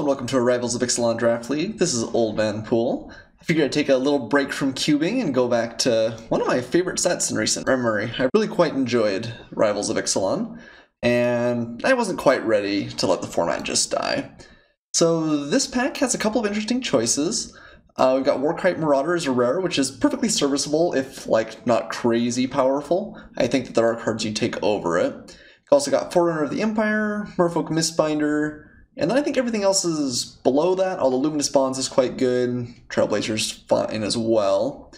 and welcome to a Rivals of Ixalan Draft League. This is Oldmanpoole. I figured I'd take a little break from cubing and go back to one of my favorite sets in recent memory. I really quite enjoyed Rivals of Ixalan, and I wasn't quite ready to let the format just die. So this pack has a couple of interesting choices. We've got Warkite Marauder as a rare, which is perfectly serviceable if, like, not crazy powerful. I think that there are cards you take over it. We've also got Forerunner of the Empire, Merfolk Mistbinder, and then I think everything else is below that. All the Luminous Bonds is quite good. Trailblazer's fine as well.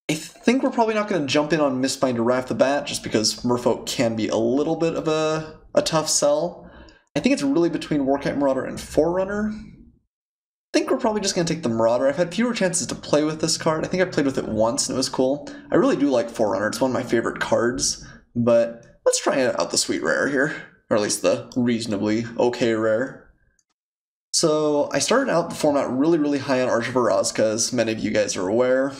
I think we're probably not going to jump in on Mistbinder right off the bat, just because Merfolk can be a little bit of a tough sell. I think it's really between Warkite Marauder and Forerunner. I think we're probably just going to take the Marauder. I've had fewer chances to play with this card. I think I played with it once and it was cool. I really do like Forerunner. It's one of my favorite cards, but let's try out the sweet rare here. Or at least the reasonably okay rare. So I started out the format really high on Arch of Orazca, as many of you guys are aware.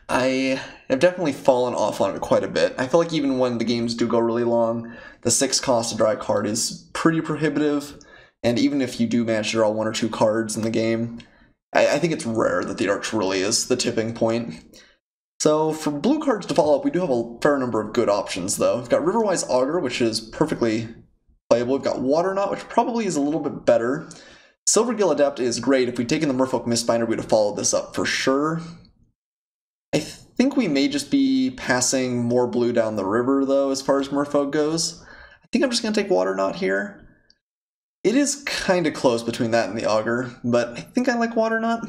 I have definitely fallen off on it quite a bit. I feel like even when the games do go really long, the 6 cost to draw a card is pretty prohibitive, and even if you do manage to draw 1 or 2 cards in the game, I think it's rare that the Arch really is the tipping point. So for blue cards to follow up, we do have a fair number of good options, though. We've got Riverwise Augur, which is perfectly playable. We've got Waterknot, which probably is a little bit better. Silvergill Adept is great. If we'd taken the Merfolk Mistbinder, we'd have followed this up for sure. I think we may just be passing more blue down the river, though, as far as Merfolk goes. I think I'm just going to take Waterknot here. It is kind of close between that and the Augur, but I think I like Waterknot.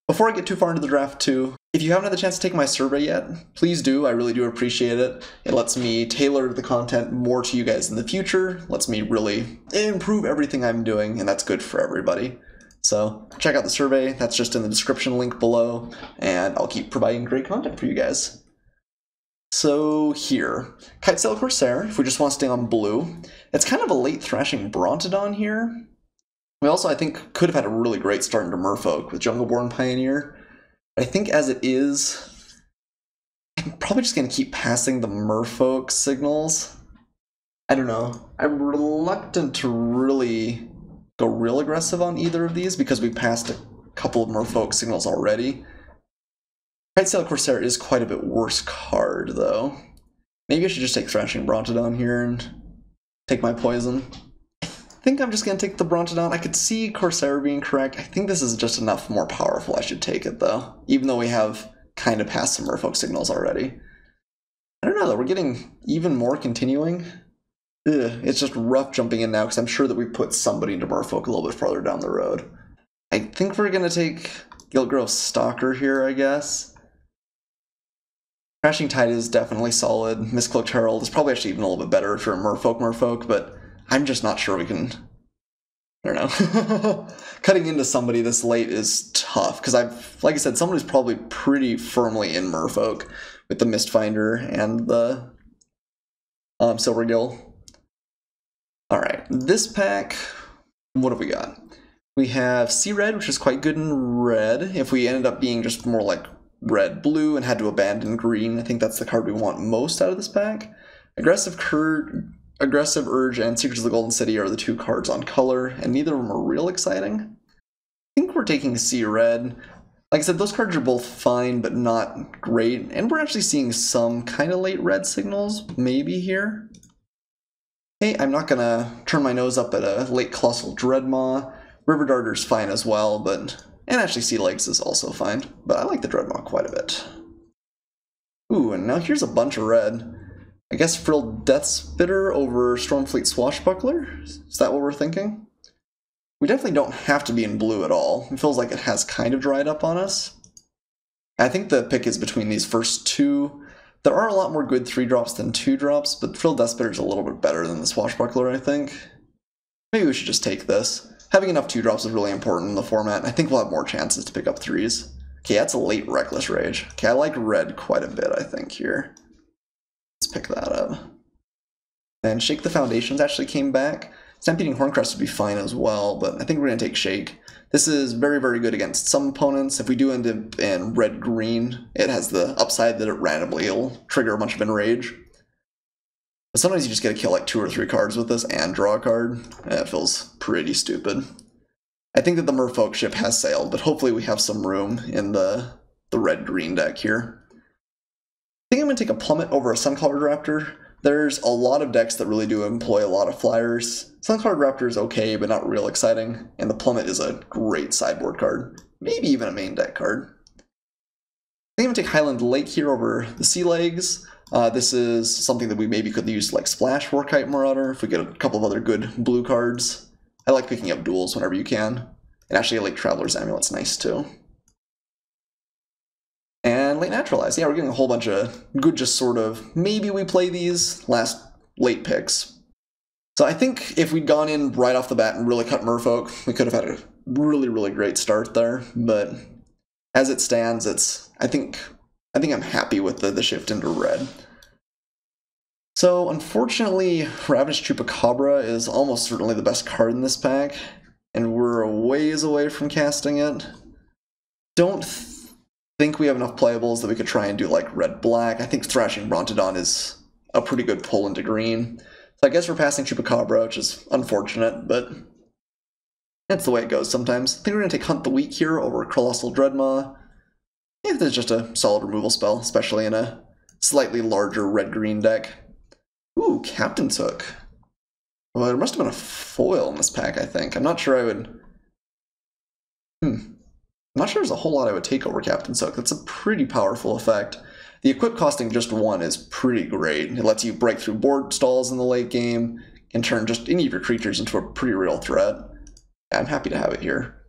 Before I get too far into the draft, too, if you haven't had the chance to take my survey yet, please do. I really do appreciate it. It lets me tailor the content more to you guys in the future, lets me really improve everything I'm doing, and that's good for everybody. So check out the survey. That's just in the description link below, and I'll keep providing great content for you guys. So here, Kitesail Corsair, if we just want to stay on blue. It's kind of a late thrashing Brontodon here. We also, I think, could have had a really great start into Merfolk with Jungleborn Pioneer. I think as it is, I'm probably just going to keep passing the Merfolk signals. I don't know. I'm reluctant to really go real aggressive on either of these because we passed a couple of Merfolk signals already. Kitesail Corsair is quite a bit worse card, though. Maybe I should just take Thrashing Brontodon here and take my poison. I think I'm just going to take the Brontodon. I could see Corsair being correct. I think this is just enough more powerful. I should take it, though, even though we have kind of passed some Merfolk signals already. I don't know, though. We're getting even more continuing. It's just rough jumping in now, because I'm sure that we put somebody into Merfolk a little bit farther down the road. I think we're going to take Guildgrove Stalker here, I guess. Crashing Tide is definitely solid. Mistcloaked Herald is probably actually even a little bit better if you're a Merfolk, but I'm just not sure we can, I don't know. Cutting into somebody this late is tough, because like I said, somebody's probably pretty firmly in Merfolk with the Mistfinder and the Silvergill. Alright, this pack, what have we got? We have Sea Red, which is quite good in red. If we ended up being just more like red-blue and had to abandon green, I think that's the card we want most out of this pack. Aggressive Urge and Secrets of the Golden City are the 2 cards on color, and neither of them are real exciting. I think we're taking Sea Red. Like I said, those cards are both fine, but not great, and we're actually seeing some kind of late red signals, maybe here. Hey, I'm not gonna turn my nose up at a late Colossal Dreadmaw. River Darter's fine as well, and actually Sea Legs is also fine, but I like the Dreadmaw quite a bit. Ooh, and now here's a bunch of red. I guess Frilled Deathspitter over Stormfleet Swashbuckler? Is that what we're thinking? We definitely don't have to be in blue at all. It feels like it has kind of dried up on us. I think the pick is between these first 2. There are a lot more good 3-drops than 2-drops, but Frilled Deathspitter is a little bit better than the Swashbuckler, I think. Maybe we should just take this. Having enough 2-drops is really important in the format. I think we'll have more chances to pick up 3s. Okay, that's a late Reckless Rage. Okay, I like red quite a bit, I think, here. Let's pick that up. And Shake the Foundations actually came back. Stampeding Horncrest would be fine as well, but I think we're going to take Shake. This is very good against some opponents. If we do end up in red-green, it has the upside that it randomly will trigger a bunch of Enrage. But sometimes you just get to kill like 2 or 3 cards with this and draw a card. It feels pretty stupid. I think that the merfolk ship has sailed, but hopefully we have some room in the red-green deck here. I think I'm going to take a plummet over a Sun-Colored Raptor. There's a lot of decks that really do employ a lot of flyers. Sun-Colored Raptor is okay, but not real exciting, and the plummet is a great sideboard card. Maybe even a main deck card. I think I'm going to take Highland Lake here over the Sea Legs. This is something that we maybe could use like Splash for Kite Marauder if we get a couple of other good blue cards. I like picking up duels whenever you can. And actually, I like Traveler's Amulet's nice too. And Late Naturalize. Yeah, we're getting a whole bunch of good, just sort of, maybe we play these late picks. So I think if we'd gone in right off the bat and really cut Merfolk, we could have had a really, really great start there. But as it stands, I think I'm happy with the shift into red. So unfortunately, Ravenous Chupacabra is almost certainly the best card in this pack, and we're a ways away from casting it. Don't think we have enough playables that we could try and do like red-black. I think Thrashing Brontodon is a pretty good pull into green. So I guess we're passing Chupacabra, which is unfortunate, but that's the way it goes sometimes. I think we're going to take Hunt the Weak here over Colossal Dreadmaw. Yeah, there's just a solid removal spell, especially in a slightly larger red-green deck. Ooh, Captain's Hook. Well, there must have been a foil in this pack, I think. I'm not sure I would... I'm not sure there's a whole lot I would take over Captain's Hook. That's a pretty powerful effect. The equip costing just 1 is pretty great. It lets you break through board stalls in the late game and turn just any of your creatures into a pretty real threat. Yeah, I'm happy to have it here.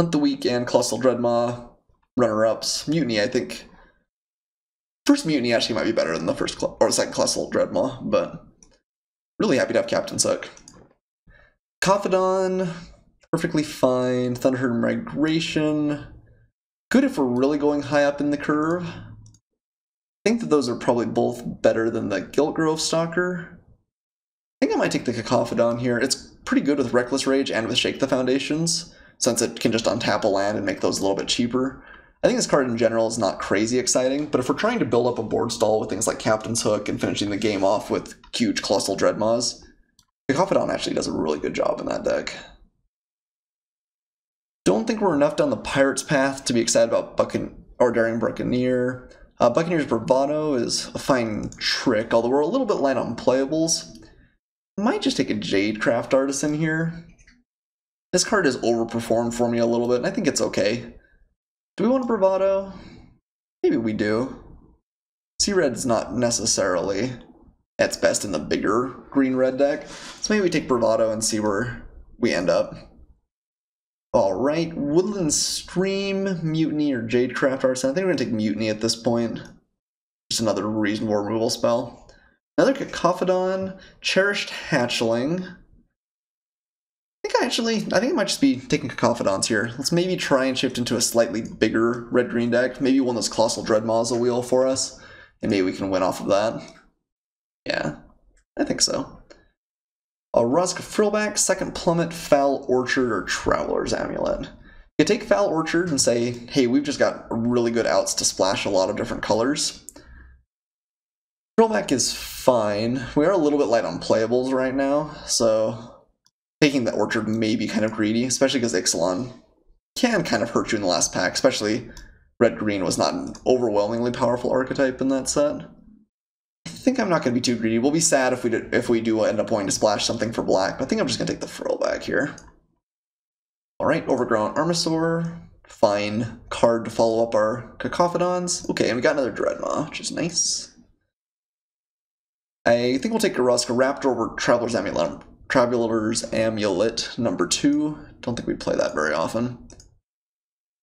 Hunt the Weak and Colossal Dreadmaw. Runner-ups. Mutiny, I think. First Mutiny actually might be better than the first or second Colossal Dreadmaw, but really happy to have Captain's Hook. Confidon, perfectly fine. Thunderherd Migration. Good if we're really going high up in the curve. I think that those are probably both better than the Giltgrove Stalker. I think I might take the Cacophodon here. It's pretty good with Reckless Rage and with Shake the Foundations, since it can just untap a land and make those a little bit cheaper. I think this card in general is not crazy exciting, but if we're trying to build up a board stall with things like Captain's Hook and finishing the game off with huge Colossal Dreadmaws, Cacophodon actually does a really good job in that deck. Don't think we're enough down the Pirate's path to be excited about Daring Buccaneer. Buccaneer's Bravado is a fine trick, although we're a little bit light on playables. Might just take a Jadecraft Artisan here. This card has overperformed for me a little bit, and I think it's okay. Do we want a Bravado? Maybe we do. Sea Red's not necessarily at its best in the bigger green-red deck, so maybe we take Bravado and see where we end up. Alright, Woodland Stream, Mutiny, or Jadecraft Artisan. I think we're going to take Mutiny at this point. Just another reasonable removal spell. Another Cacophodon, Cherished Hatchling. I think I might just be taking Cacophodons here. Let's maybe try and shift into a slightly bigger red-green deck. Maybe one of those Colossal Dreadmaws will wheel for us, and maybe we can win off of that. Yeah, I think so. Rusk Frillback, second Plummet, Foul Orchard, or Traveler's Amulet. You take Foul Orchard and say, hey, we've just got really good outs to splash a lot of different colors. Frillback is fine. We are a little bit light on playables right now, so taking the Orchard may be kind of greedy, especially because Ixalan can kind of hurt you in the last pack, especially red-green was not an overwhelmingly powerful archetype in that set. I think I'm not going to be too greedy. We'll be sad if we do end up wanting to splash something for black, but I think I'm just going to take the Frillback here. Alright, Overgrown Armasaur. Fine card to follow up our Cacophodons. Okay, and we got another Dreadmaw, which is nice. I think we'll take a Rusk Raptor over Traveler's Amulet number 2. Don't think we play that very often.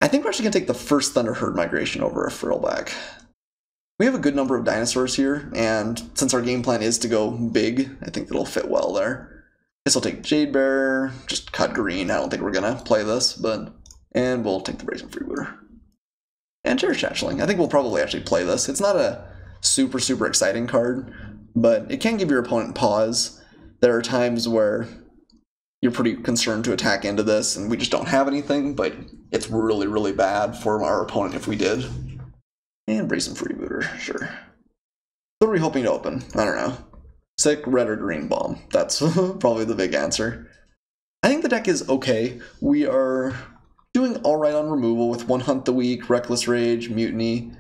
I think we're actually going to take the first Thunderherd Migration over a Frillback. We have a good number of dinosaurs here, and since our game plan is to go big, I think it'll fit well there. Guess I'll take Jadebearer, just cut green. I don't think we're going to play this, and we'll take the Brazen Freebooter. And Cherished Hatchling. I think we'll probably actually play this. It's not a super, super exciting card, but it can give your opponent pause. There are times where you're pretty concerned to attack into this, and we just don't have anything, but it's really, really bad for our opponent if we did. And Brazen Freebooter, sure. What are we hoping to open? I don't know. Sick, red, or green bomb. That's probably the big answer. I think the deck is okay. We are doing alright on removal with one Hunt the Weak, Reckless Rage, Mutiny.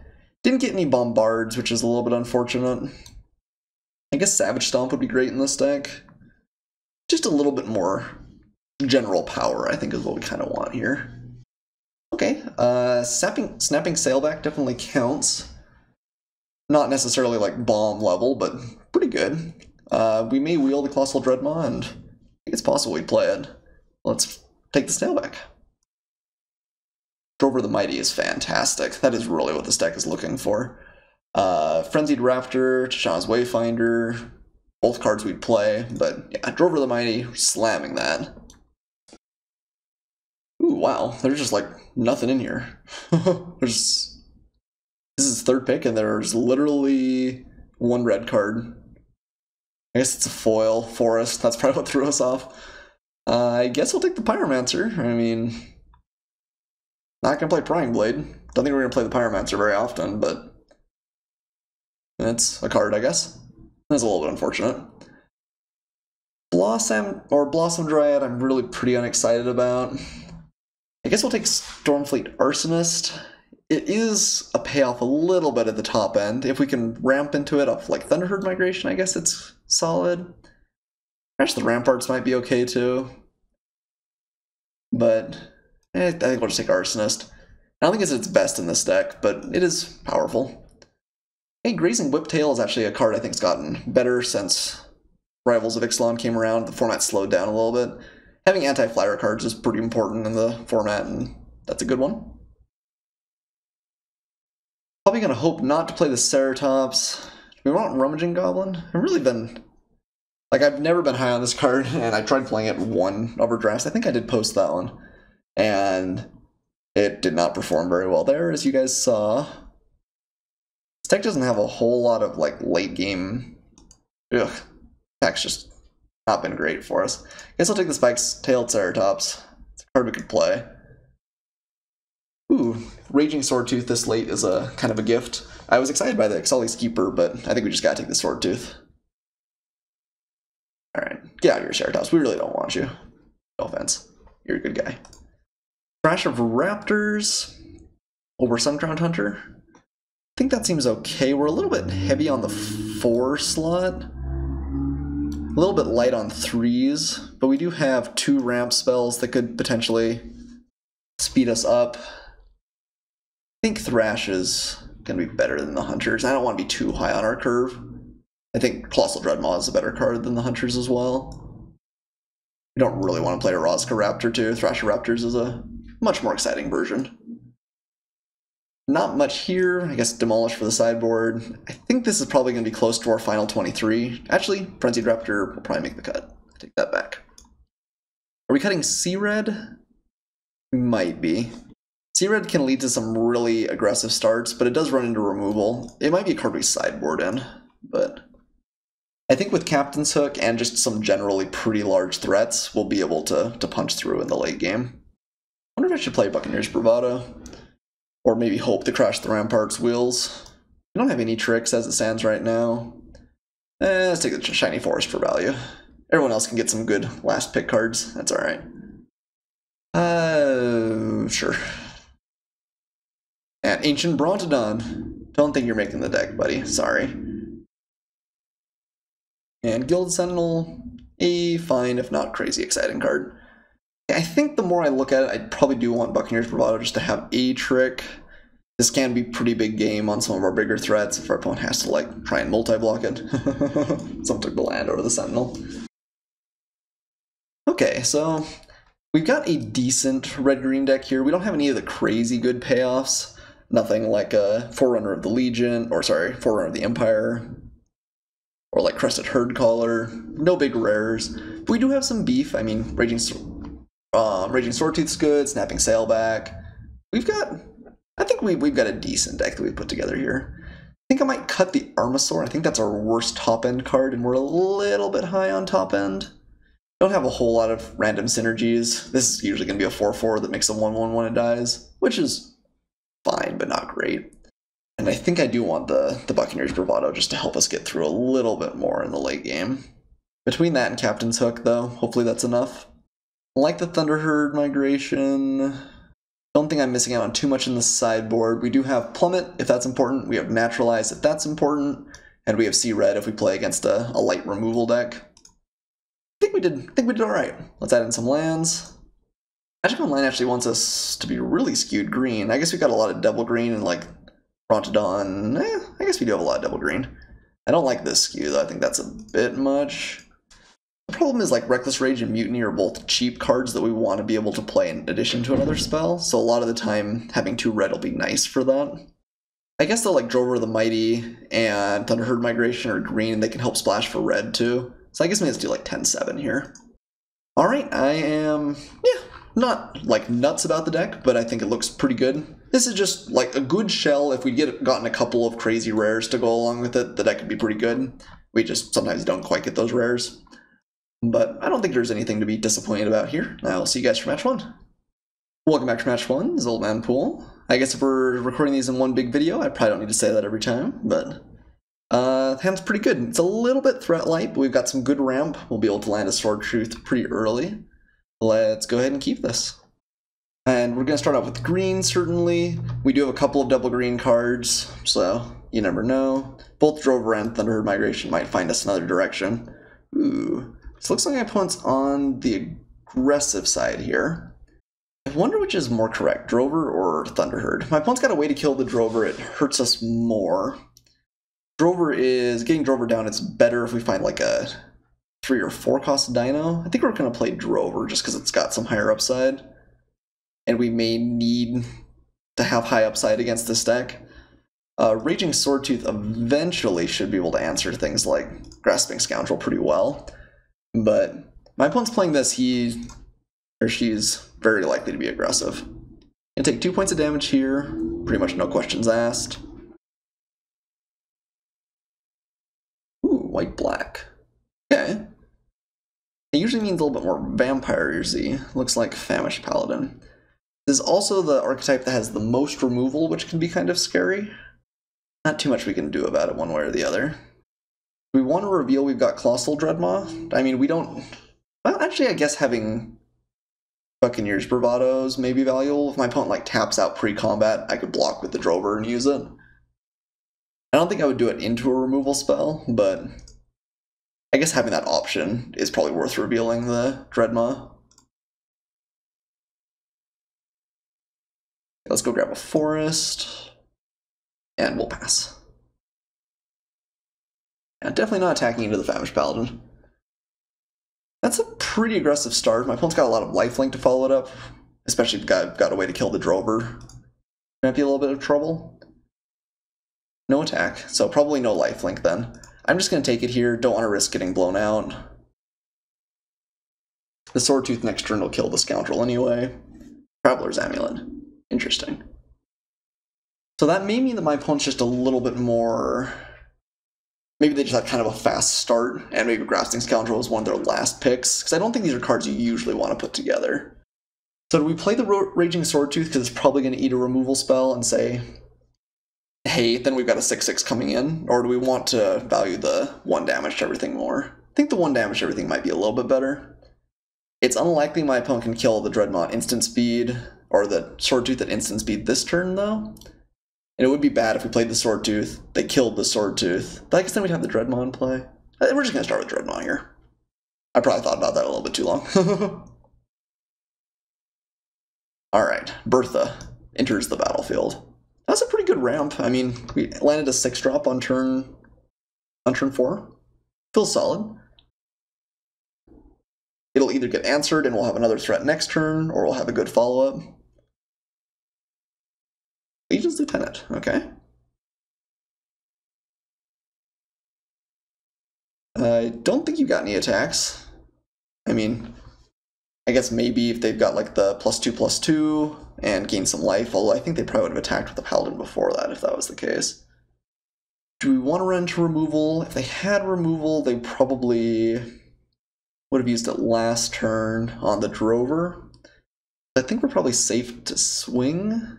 Didn't get any Bombards, which is a little bit unfortunate. I guess Savage Stomp would be great in this deck. Just a little bit more general power, I think, is what we kind of want here. Okay, Snapping Sailback definitely counts. Not necessarily like bomb level, but pretty good. We may wheel the Colossal Dreadmaw, and I think it's possible we'd play it. Let's take the Sailback. Drover the Mighty is fantastic. That is really what this deck is looking for. Frenzied Raptor, Tishana's Wayfinder, both cards we'd play, but yeah, Drover the Mighty, slamming that. Ooh, wow, there's just like nothing in here. This is third pick, and there's literally one red card. I guess it's a foil, Forest, that's probably what threw us off. I guess we'll take the Pyromancer. I mean, not gonna play Prying Blade. Don't think we're gonna play the Pyromancer very often, but it's a card, I guess. That's a little bit unfortunate. Blossom Dryad, I'm really pretty unexcited about. I guess we'll take Stormfleet Arsonist. It is a payoff a little bit at the top end. If we can ramp into it off like Thunderherd Migration, I guess it's solid. Crash the Ramparts might be okay too. But I think we'll just take Arsonist. I don't think it's its best in this deck, but it is powerful. Hey, Grazing Whiptail is actually a card I think's gotten better since Rivals of Ixalan came around. The format slowed down a little bit. Having anti-flyer cards is pretty important in the format, and that's a good one. Probably gonna hope not to play the Ceratops. Do we want Rummaging Goblin? I've really been... like, I've never been high on this card, and I tried playing it one overdrafts. I think I did post that one. And it did not perform very well there, as you guys saw. This deck doesn't have a whole lot of, like, late game... ugh. Deck's just not been great for us. Guess I'll take the Spikes-tailed Ceratops. It's a card we could play. Ooh, Raging Swordtooth this late is a kind of a gift. I was excited by the Ixali's Keeper, but I think we just gotta take the Swordtooth. Alright, get out of here, Ceratops. We really don't want you. No offense. You're a good guy. Crash of Raptors over Suncrowned Hunter. I think that seems okay. We're a little bit heavy on the 4 slot. A little bit light on 3s, but we do have 2 ramp spells that could potentially speed us up. I think Thrash is going to be better than the Hunters. I don't want to be too high on our curve. I think Colossal Dreadmaw is a better card than the Hunters as well. We don't really want to play a Rozka Raptor too. Thrasher Raptors is a much more exciting version. Not much here. I guess Demolish for the sideboard. I think this is probably going to be close to our final 23. Actually, Frenzied Raptor will probably make the cut. I take that back. Are we cutting Sea-Red? We might be. Sea-Red can lead to some really aggressive starts, but it does run into removal. It might be a card we sideboard in, but I think with Captain's Hook and just some generally pretty large threats, we'll be able to punch through in the late game. I wonder if I should play Buccaneer's Bravado, or maybe hope to crash the Ramparts wheels. We don't have any tricks as it stands right now. Let's take the Shiny Forest for value. Everyone else can get some good last pick cards. That's alright. Sure. And Ancient Brontodon. Don't think you're making the deck, buddy. Sorry. And Gilded Sentinel. A fine, if not crazy exciting card. I think the more I look at it, I probably do want Buccaneer's Bravado just to have a trick. This can be pretty big game on some of our bigger threats if our opponent has to like try and multi-block it. Someone took the land over the Sentinel. Okay, so we've got a decent red-green deck here. We don't have any of the crazy good payoffs. Nothing like a Forerunner of the Legion, or sorry, Forerunner of the Empire, or like Crested Herdcaller. No big rares. But we do have some beef. I mean, Raging Swordtooth's good, Snapping Sailback. I think we've got a decent deck that we've put together here. I think I might cut the Armasaur. I think that's our worst top-end card, and we're a little bit high on top-end. Don't have a whole lot of random synergies. This is usually going to be a 4/4 that makes a 1/1 when it dies, which is fine, but not great. And I think I do want the Buccaneer's Bravado just to help us get through a little bit more in the late game. Between that and Captain's Hook, though, hopefully that's enough. I like the Thunderherd migration. Don't think I'm missing out on too much in the sideboard. We do have Plummet, if that's important. We have Naturalize, if that's important. And we have Sea Red if we play against a light removal deck. I think we did alright. Let's add in some lands. Magic Online actually wants us to be really skewed green. I guess we got a lot of double green and like Brontodon. I guess we do have a lot of double green. I don't like this skew though. I think that's a bit much. The problem is like Reckless Rage and Mutiny are both cheap cards that we want to be able to play in addition to another spell, so a lot of the time having 2 red will be nice for that. I guess though like Drover the Mighty and Thunderherd Migration are green and they can help splash for red too. So I guess maybe let's do like 10-7 here. Alright, I am, not like nuts about the deck, but I think it looks pretty good. This is just like a good shell. If we gotten a couple of crazy rares to go along with it, the deck could be pretty good. We just sometimes don't quite get those rares. But I don't think there's anything to be disappointed about here. I'll see you guys for match 1. Welcome back to match 1. This is old Man Poole. I guess if we're recording these in one big video, I probably don't need to say that every time, but the hand's pretty good. It's a little bit threat light, but we've got some good ramp. We'll be able to land a Sword Truth pretty early. Let's go ahead and keep this. And we're going to start out with green, certainly. We do have a couple of double green cards, so you never know. Both Drover and Thunderherd Migration might find us another direction. Ooh. So it looks like my opponent's on the aggressive side here. I wonder which is more correct, Drover or Thunderherd. My opponent's got a way to kill the Drover. It hurts us more. Getting Drover down, it's better if we find like a 3 or 4 cost dino. I think we're going to play Drover just because it's got some higher upside. And we may need to have high upside against this deck. Raging Swordtooth eventually should be able to answer things like Grasping Scoundrel pretty well. But my opponent's playing this, he or she's very likely to be aggressive. Gonna take 2 points of damage here, pretty much no questions asked. Ooh, white-black. Okay. It usually means a little bit more vampire-y. Looks like Famished Paladin. This is also the archetype that has the most removal, which can be kind of scary. Not too much we can do about it one way or the other. We want to reveal we've got Colossal Dreadmaw. I mean, we don't... Well, actually, I guess having Buccaneer's Bravados may be valuable. If my opponent like taps out pre-combat, I could block with the Drover and use it. I don't think I would do it into a removal spell, but I guess having that option is probably worth revealing the Dreadmaw. Let's go grab a Forest, and we'll pass. Yeah, definitely not attacking into the Famished Paladin. That's a pretty aggressive start. My opponent's got a lot of lifelink to follow it up, especially if I've got a way to kill the Drover. Might be a little bit of trouble. No attack, so probably no lifelink then. I'm just going to take it here, don't want to risk getting blown out. The Swordtooth next turn will kill the Scoundrel anyway. Traveler's Amulet. Interesting. So that may mean that my opponent's just a little bit more... Maybe they just had kind of a fast start, and maybe Grasping Scoundrel was one of their last picks, because I don't think these are cards you usually want to put together. So do we play the Raging Swordtooth because it's probably going to eat a removal spell and say, hey, then we've got a 6/6 coming in, or do we want to value the 1 damage to everything more? I think the 1 damage to everything might be a little bit better. It's unlikely my opponent can kill the Dreadmaw instant speed, or the Swordtooth at instant speed this turn, though. And it would be bad if we played the Swordtooth, they killed the Swordtooth. But I guess then we'd have the Dreadmaw in play. We're just going to start with Dreadmaw here. I probably thought about that a little bit too long. Alright, Bertha enters the battlefield. That's a pretty good ramp. I mean, we landed a 6-drop on turn 4. Feels solid. It'll either get answered and we'll have another threat next turn, or we'll have a good follow-up. Legion's Lieutenant, okay. I don't think you've got any attacks. I mean, I guess maybe if they've got like the +2/+2 and gain some life, although I think they probably would have attacked with the Paladin before that if that was the case. Do we want to run to removal? If they had removal, they probably would have used it last turn on the Drover. I think we're probably safe to swing.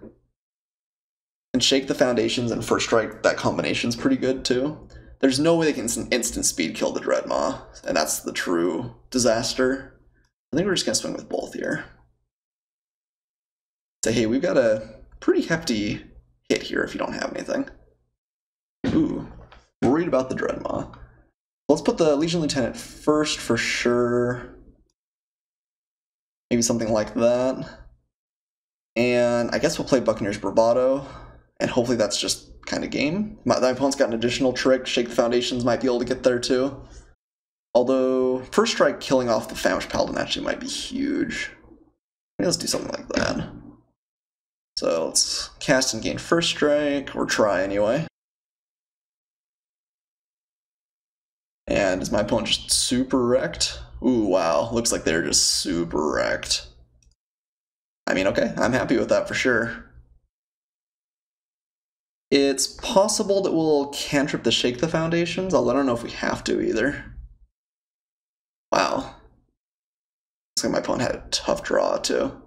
And Shake the Foundations and First Strike, that combination's pretty good too. There's no way they can instant speed kill the Dreadmaw, and that's the true disaster. I think we're just gonna swing with both here. Say, hey, we've got a pretty hefty hit here if you don't have anything. Ooh, worried about the Dreadmaw. Let's put the Legion Lieutenant first for sure. Maybe something like that. And I guess we'll play Buccaneer's Bravado, and hopefully that's just kind of game. My opponent's got an additional trick. Shake the Foundations might be able to get there too. Although, first strike killing off the Famished Paladin actually might be huge. Maybe let's do something like that. So let's cast and gain first strike, or try anyway. And is my opponent just super wrecked? Ooh, wow, looks like they're just super wrecked. I mean, okay, I'm happy with that for sure. It's possible that we'll cantrip the Shake the Foundations, although I don't know if we have to either. Wow. Looks like my opponent had a tough draw too.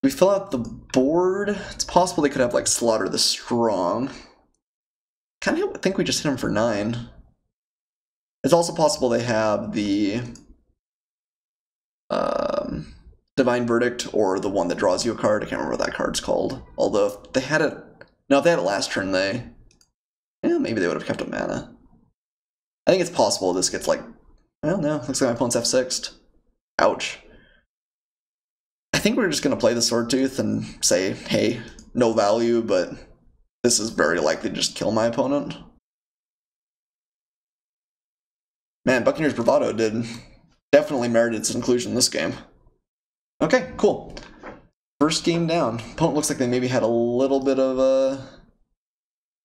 We fill out the board. It's possible they could have like Slaughter the Strong. Kind of think we just hit him for 9. It's also possible they have the Divine Verdict or the one that draws you a card. I can't remember what that card's called. Although if they had it, no, if they had it last turn, yeah, maybe they would have kept a mana. I think it's possible this gets like, well, no, looks like my opponent's F6'd. Ouch. I think we're just gonna play the Sword Tooth and say, hey, no value, but this is very likely to just kill my opponent. Man, Buccaneer's Bravado definitely merited its inclusion in this game. Okay, cool. First game down. Opponent looks like they maybe had a little bit of a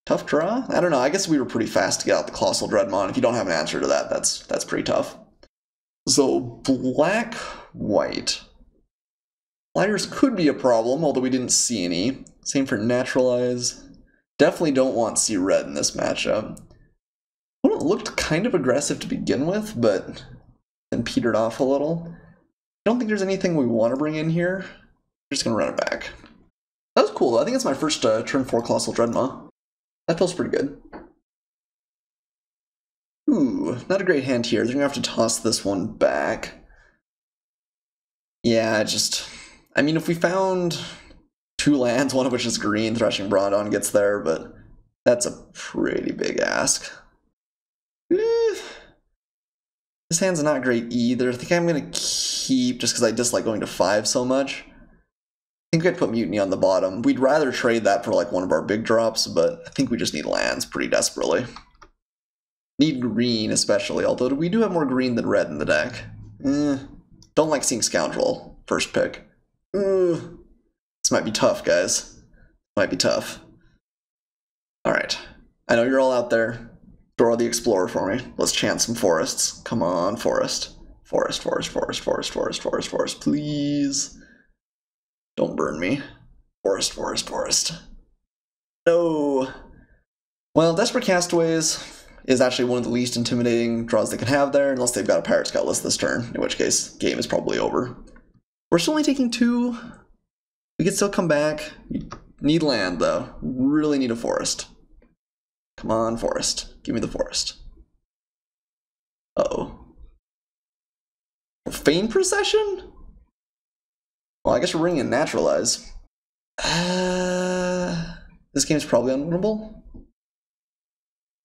tough draw? I don't know, I guess we were pretty fast to get out the Colossal Dreadmaw. If you don't have an answer to that, that's pretty tough. So, black, white. Flyers could be a problem, although we didn't see any. Same for Naturalize. Definitely don't want to see red in this matchup. Opponent looked kind of aggressive to begin with, but then petered off a little. I don't think there's anything we want to bring in here. We're just going to run it back. That was cool, though. I think it's my first turn 4 Colossal Dreadmaw. That feels pretty good. Ooh, not a great hand here. They're going to have to toss this one back. Yeah, I mean, if we found 2 lands, one of which is green, Threshing Brawdon gets there, but that's a pretty big ask. This hand's not great either. I think I'm going to keep, just because I dislike going to 5 so much. I think I'd put Mutiny on the bottom. We'd rather trade that for like one of our big drops, but I think we just need lands pretty desperately. Need green especially, although we do have more green than red in the deck. Don't like seeing Scoundrel first pick. This might be tough, guys. Might be tough. Alright. I know you're all out there. Draw the Explorer for me. Let's chant some forests. Come on, forest. Forest, forest, forest, forest, forest, forest, forest, please. Don't burn me. Forest, forest, forest. No. Well, Desperate Castaways is actually one of the least intimidating draws they can have there, unless they've got a Pirate Scout list this turn, in which case, game is probably over. We're still only taking 2. We can still come back. We need land, though. Really need a forest. Come on, forest. Give me the forest. Uh-oh. Feign Procession? Well, I guess we're bringing in Naturalize. This game's probably unwinnable.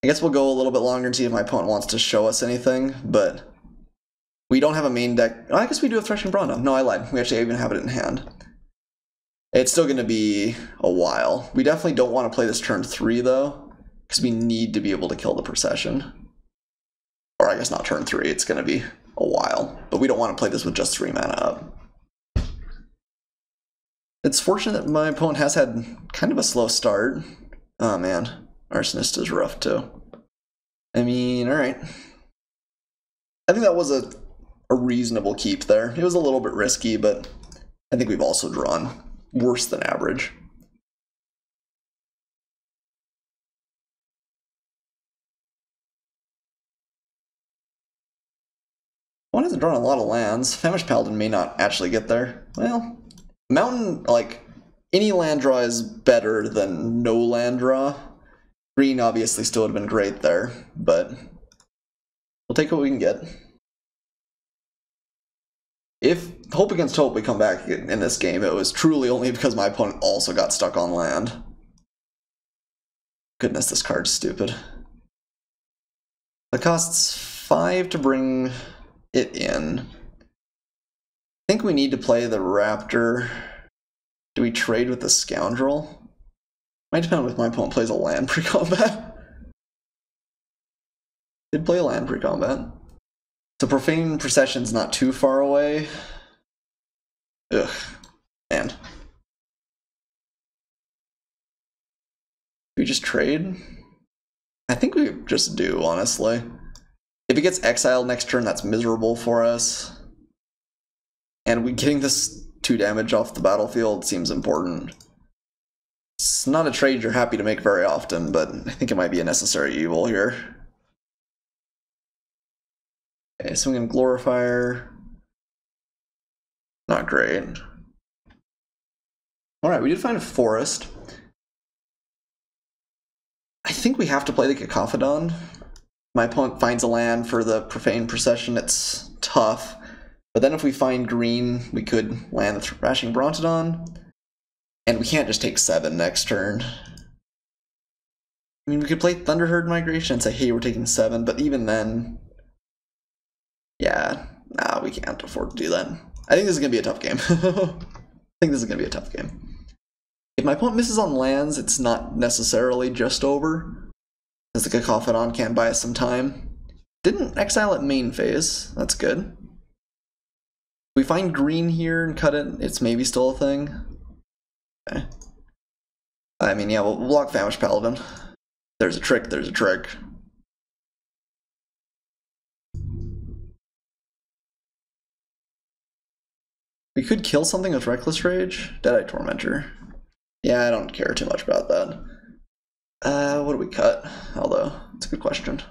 I guess we'll go a little bit longer and see if my opponent wants to show us anything, but we don't have a main deck. Oh, I guess we do have Threshing Brawdon. No, I lied. We actually even have it in hand. It's still going to be a while. We definitely don't want to play this turn 3, though, because we need to be able to kill the Procession. Or I guess not turn 3, it's going to be a while. But we don't want to play this with just 3 mana up. It's fortunate that my opponent has had kind of a slow start. Oh man, Arsonist is rough too. I mean, alright. I think that was a reasonable keep there. It was a little bit risky, but I think we've also drawn worse than average. One hasn't drawn a lot of lands. Famished Paladin may not actually get there. Well, Mountain, like, any land draw is better than no land draw. Green obviously still would have been great there, but we'll take what we can get. If hope against hope we come back in this game, it was truly only because my opponent also got stuck on land. Goodness, this card's stupid. It costs 5 to bring it in. I think we need to play the Raptor. Do we trade with the Scoundrel? Might depend on if my opponent plays a land pre-combat. Did play a land pre-combat. So Profane Procession's not too far away. Ugh, man. Do we just trade? I think we just do, honestly. If it gets exiled next turn, that's miserable for us. And getting this 2 damage off the battlefield seems important. It's not a trade you're happy to make very often, but I think it might be a necessary evil here. Okay, swing in Glorifier. Not great. Alright, we did find a forest. I think we have to play the Cacophodon. My opponent finds a land for the Profane Procession, it's tough. But then if we find green, we could land the Thrashing Brontodon. And we can't just take 7 next turn. I mean, we could play Thunderherd Migration and say, hey, we're taking 7, but even then... yeah, nah, we can't afford to do that. I think this is going to be a tough game. If my opponent misses on lands, it's not necessarily just over, as the Cacophodon can buy us some time. Didn't exile at main phase, that's good. If we find green here and cut it, it's maybe still a thing. Okay. I mean, yeah, we'll block Famished Paladin. There's a trick, there's a trick. We could kill something with Reckless Rage. Deadeye Tormentor. Yeah, I don't care too much about that. What do we cut? Although, it's a good question.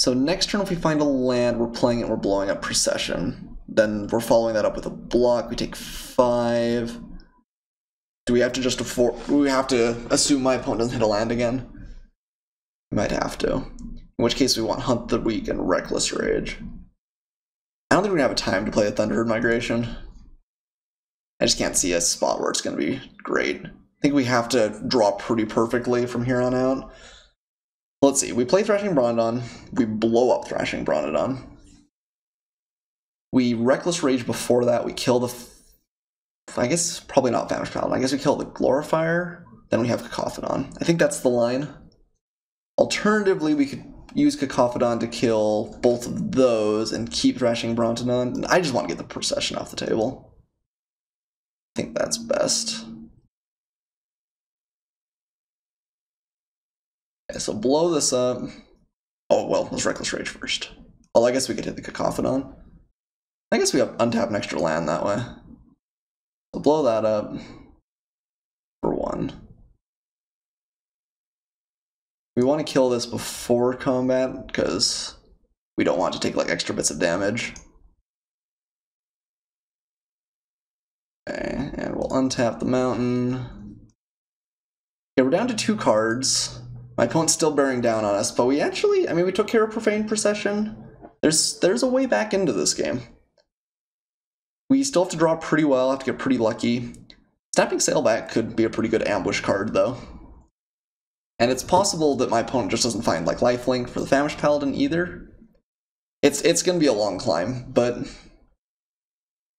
So next turn if we find a land, we're playing it, we're blowing up Procession. Then we're following that up with a block, we take 5. Do we have to just do we have to assume my opponent doesn't hit a land again? We might have to. In which case we want Hunt the Weak and Reckless Rage. I don't think we're gonna have time to play a Thunderherd Migration. I just can't see a spot where it's gonna be great. I think we have to draw pretty perfectly from here on out. Let's see, we play Thrashing Brontodon, we blow up Thrashing Brontodon. We Reckless Rage before that, we kill the... I guess probably not Famished Paladin, I guess we kill the Glorifier, then we have Cacophodon. I think that's the line. Alternatively, we could use Cacophodon to kill both of those and keep Thrashing Brontodon. I just want to get the Procession off the table. I think that's best. Okay, so blow this up. Oh, well, let's Reckless Rage first. Oh, I guess we could hit the Cacophodon. I guess we have untap an extra land that way. So blow that up for 1. We want to kill this before combat because we don't want to take like extra bits of damage. Okay, and we'll untap the mountain. Okay, we're down to 2 cards. My opponent's still bearing down on us, but we actually, I mean, we took care of Profane Procession. There's a way back into this game. We still have to draw pretty well, have to get pretty lucky. Snapping Sailback could be a pretty good ambush card, though. And it's possible that my opponent just doesn't find like lifelink for the Famished Paladin either. It's gonna be a long climb, but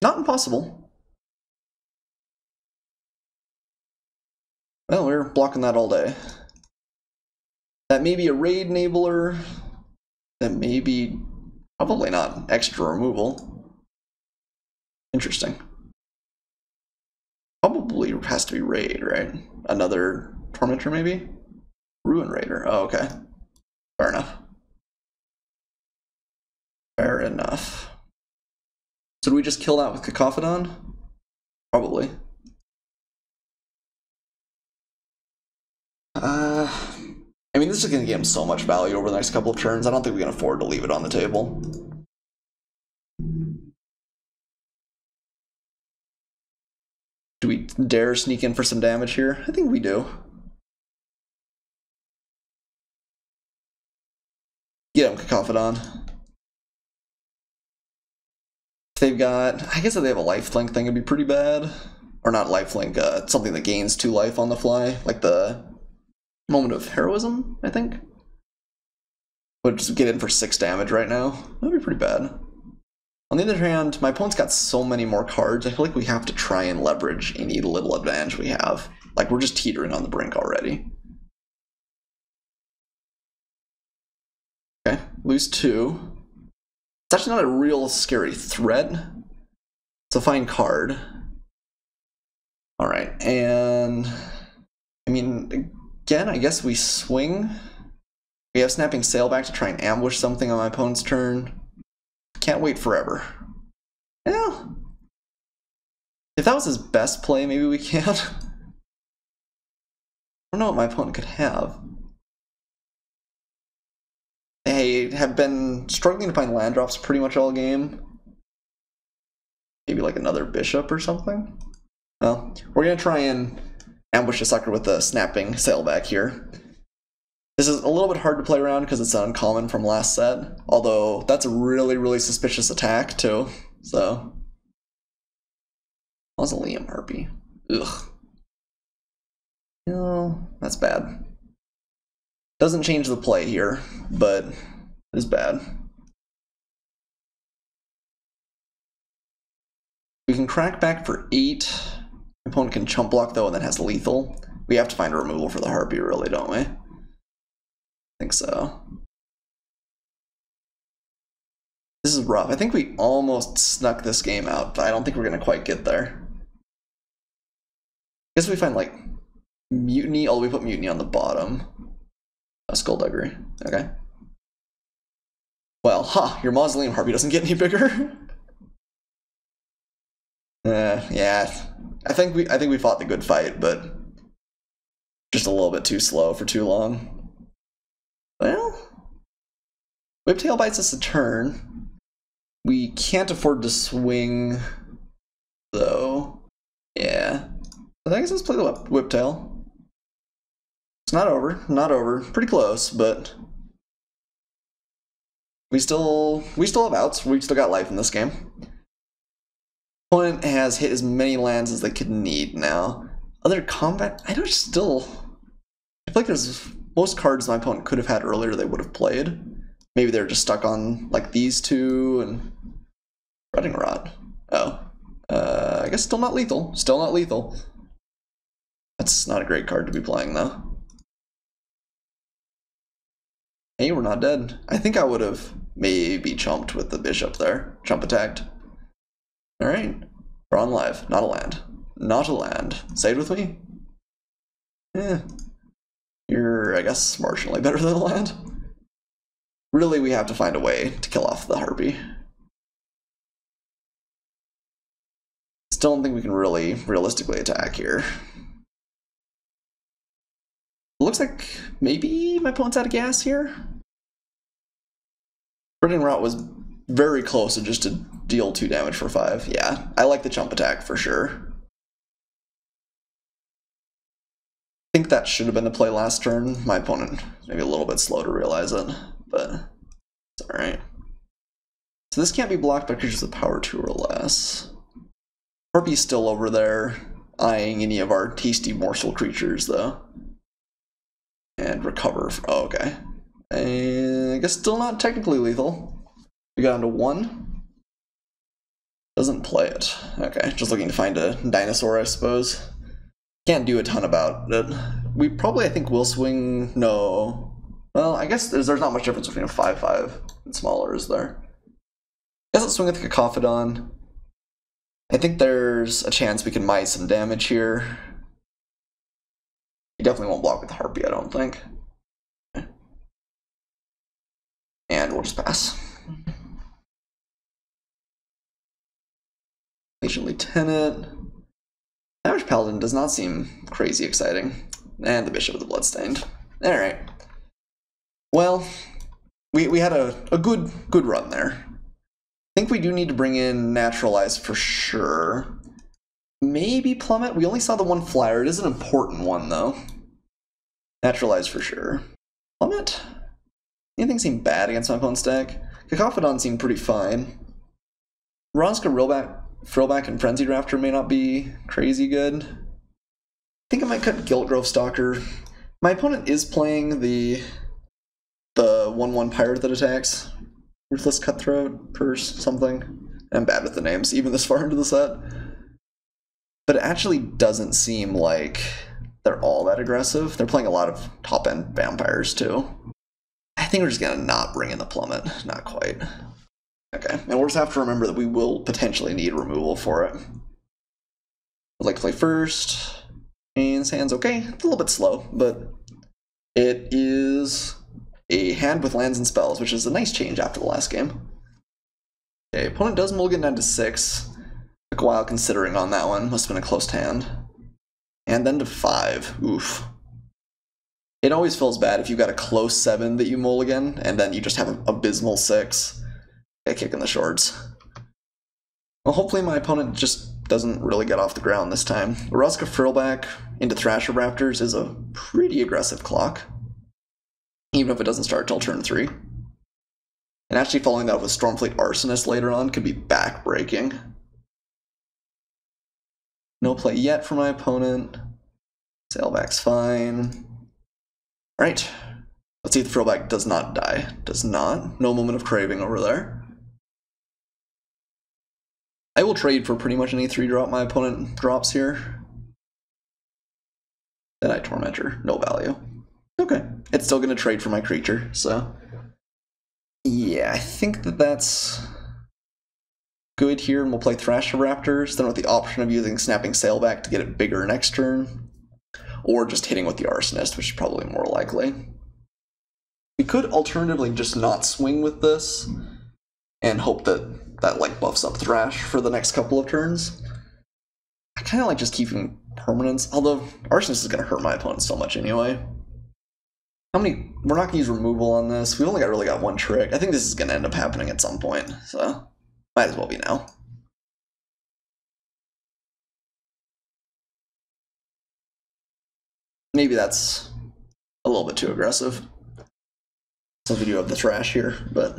not impossible. Well, we're blocking that all day. That may be a raid enabler. That may be probably not extra removal. Interesting. Probably has to be raid, right? Another Tormentor maybe? Ruin Raider. Oh, okay. Fair enough. Fair enough. So do we just kill that with Cacophodon? Probably. I mean, this is going to give him so much value over the next couple of turns. I don't think we can afford to leave it on the table. Do we dare sneak in for some damage here? I think we do. Get him, Cacophodon. they've got, I guess if they have a lifelink thing, it'd be pretty bad. Or not lifelink, something that gains 2 life on the fly, like the Moment of Heroism, I think. Would just get in for 6 damage right now. That'd be pretty bad. On the other hand, my opponent's got so many more cards, I feel like we have to try and leverage any little advantage we have. Like, we're just teetering on the brink already. Okay, lose 2. It's actually not a real scary threat. It's a fine card. Alright, and I mean, again, I guess we swing. We have Snapping Sailback to try and ambush something on my opponent's turn. Can't wait forever. Well, if that was his best play, maybe we can. I don't know what my opponent could have. They have been struggling to find land drops pretty much all game. Maybe like another bishop or something. Well, we're going to try and ambush the sucker with the Snapping Sailback here. This is a little bit hard to play around because it's an uncommon from last set, although that's a really, really suspicious attack too, so. Mausoleum Harpy. Ugh. No, that's bad. Doesn't change the play here, but it is bad. We can crack back for 8. My opponent can chump block though and then has lethal. We have to find a removal for the Harpy really, don't we? I think so. This is rough. I think we almost snuck this game out, but I don't think we're going to quite get there. I guess we find like Mutiny. Oh, we put Mutiny on the bottom. A Skullduggery. Okay. Well, your Mausoleum Harpy doesn't get any bigger. Yeah. I think we fought the good fight, but just a little bit too slow for too long. Well, Whiptail bites us a turn. We can't afford to swing, though. Yeah. I guess let's play the Whiptail. It's not over. Pretty close, but we still have outs. We still got life in this game. Opponent has hit as many lands as they could need now. Other combat, I feel like there's most cards my opponent could have had earlier they would have played. Maybe they're just stuck on like these two and Rutting Rod. Oh. I guess still not lethal. Still not lethal. That's not a great card to be playing though. Hey, we're not dead. I think I would have maybe chumped with the bishop there. Chump attacked. Alright. We're on live. Not a land. Not a land. Say it with me. You're, I guess, marginally better than a land. Really, we have to find a way to kill off the Harpy. Still don't think we can really realistically attack here. Looks like maybe my opponent's out of gas here. Running route was very close to just to deal 2 damage for 5. Yeah, I like the chump attack for sure. I think that should have been the play last turn. My opponent maybe a little bit slow to realize it, but it's alright. So this can't be blocked by creatures with power 2 or less. Harpy's still over there, eyeing any of our tasty morsel creatures though. And recover. Oh, okay. And I guess still not technically lethal. We got down to 1. Doesn't play it. Okay, just looking to find a dinosaur, I suppose. Can't do a ton about it. We probably, I think, will swing. No. Well, I guess there's not much difference between a 5/5 and smaller, is there? I guess let's swing with the Cacophedon. I think there's a chance we can might some damage here. He definitely won't block with the Harpy, I don't think. Okay. And we'll just pass. Ancient Lieutenant. Average Paladin does not seem crazy exciting. And the Bishop of the Bloodstained. Alright. Well, we had a good run there. I think we do need to bring in Naturalize for sure. Maybe Plummet? We only saw the one flyer. It is an important one, though. Naturalize for sure. Plummet? Anything seem bad against my opponent's deck? Cacophedon seemed pretty fine. Ronska Frillback and Frenzied Raptor may not be crazy good. I think I might cut Guiltgrove Stalker. My opponent is playing the 1/1 pirate that attacks. Ruthless Cutthroat, Purse, something. I'm bad with the names, even this far into the set. But it actually doesn't seem like they're all that aggressive. They're playing a lot of top-end vampires, too. I think we're just gonna not bring in the Plummet. Not quite. Okay, and we'll just have to remember that we will potentially need removal for it. I'd like to play first. Chains, hands, okay. It's a little bit slow, but it is a hand with lands and spells, which is a nice change after the last game. Okay, opponent does mulligan down to 6. Took a while considering on that one. Must have been a close hand. And then to 5. Oof. It always feels bad if you've got a close 7 that you mulligan, and then you just have an abysmal 6. Okay, kick in the shorts. Well, hopefully my opponent just doesn't really get off the ground this time. Ruzka Frillback into Thrasher Raptors is a pretty aggressive clock, even if it doesn't start till turn 3. And actually following that up with Stormfleet Arsonist later on could be back-breaking. No play yet for my opponent. Sailback's fine. Alright. Let's see if the Frillback does not die. Does not. No Moment of Craving over there. I will trade for pretty much any 3-drop my opponent drops here. Then I Tormentor. No value. Okay. It's still going to trade for my creature, so... yeah, I think that's good here, and we'll play Thrasher Raptors, then with the option of using Snapping Sailback to get it bigger next turn, or just hitting with the Arsonist, which is probably more likely. We could alternatively just not swing with this, and hope that that like buffs up Thrash for the next couple of turns. I kind of like just keeping permanents, although Arsonist is going to hurt my opponent so much anyway. How many? We're not going to use removal on this. We've only really got one trick. I think this is going to end up happening at some point, so might as well be now. Maybe that's a little bit too aggressive. So we do have the Thrash here, but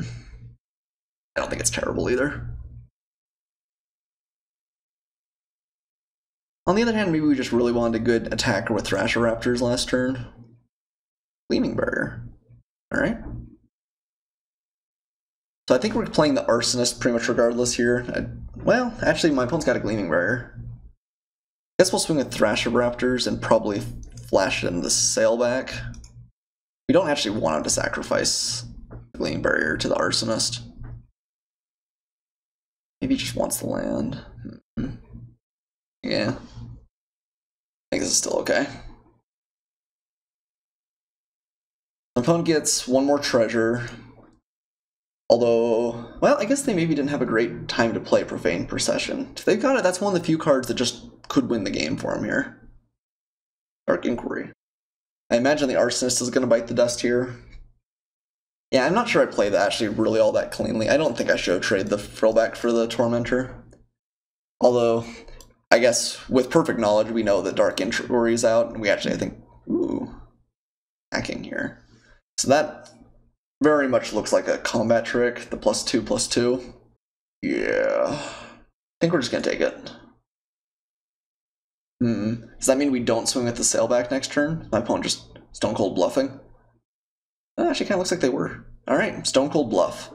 I don't think it's terrible either. On the other hand, maybe we just really wanted a good attacker with Thrasher Raptors last turn. Gleaming Barrier. Alright. So I think we're playing the Arsonist pretty much regardless here. Well, actually my opponent's got a Gleaming Barrier. I guess we'll swing with Thrasher Raptors and probably flash it in the Sailback. We don't actually want him to sacrifice the Gleaming Barrier to the Arsonist. Maybe he just wants the land. Yeah. I think this is still okay. My opponent gets one more treasure. Although, well, I guess they maybe didn't have a great time to play Profane Procession. If they've got it, that's one of the few cards that just could win the game for him here. Dark Inquiry. I imagine the Arsonist is going to bite the dust here. Yeah, I'm not sure I play that actually really all that cleanly. I don't think I should trade the Frillback for the Tormentor. Although, I guess with perfect knowledge, we know that Dark Inquiry is out, and we actually, I think, ooh, hacking here. So that very much looks like a combat trick, the +2/+2. Yeah, I think we're just going to take it. Does that mean we don't swing at the Sailback next turn? My opponent just Stone Cold bluffing? Actually, kind of looks like they were. Alright, Stone Cold Bluff.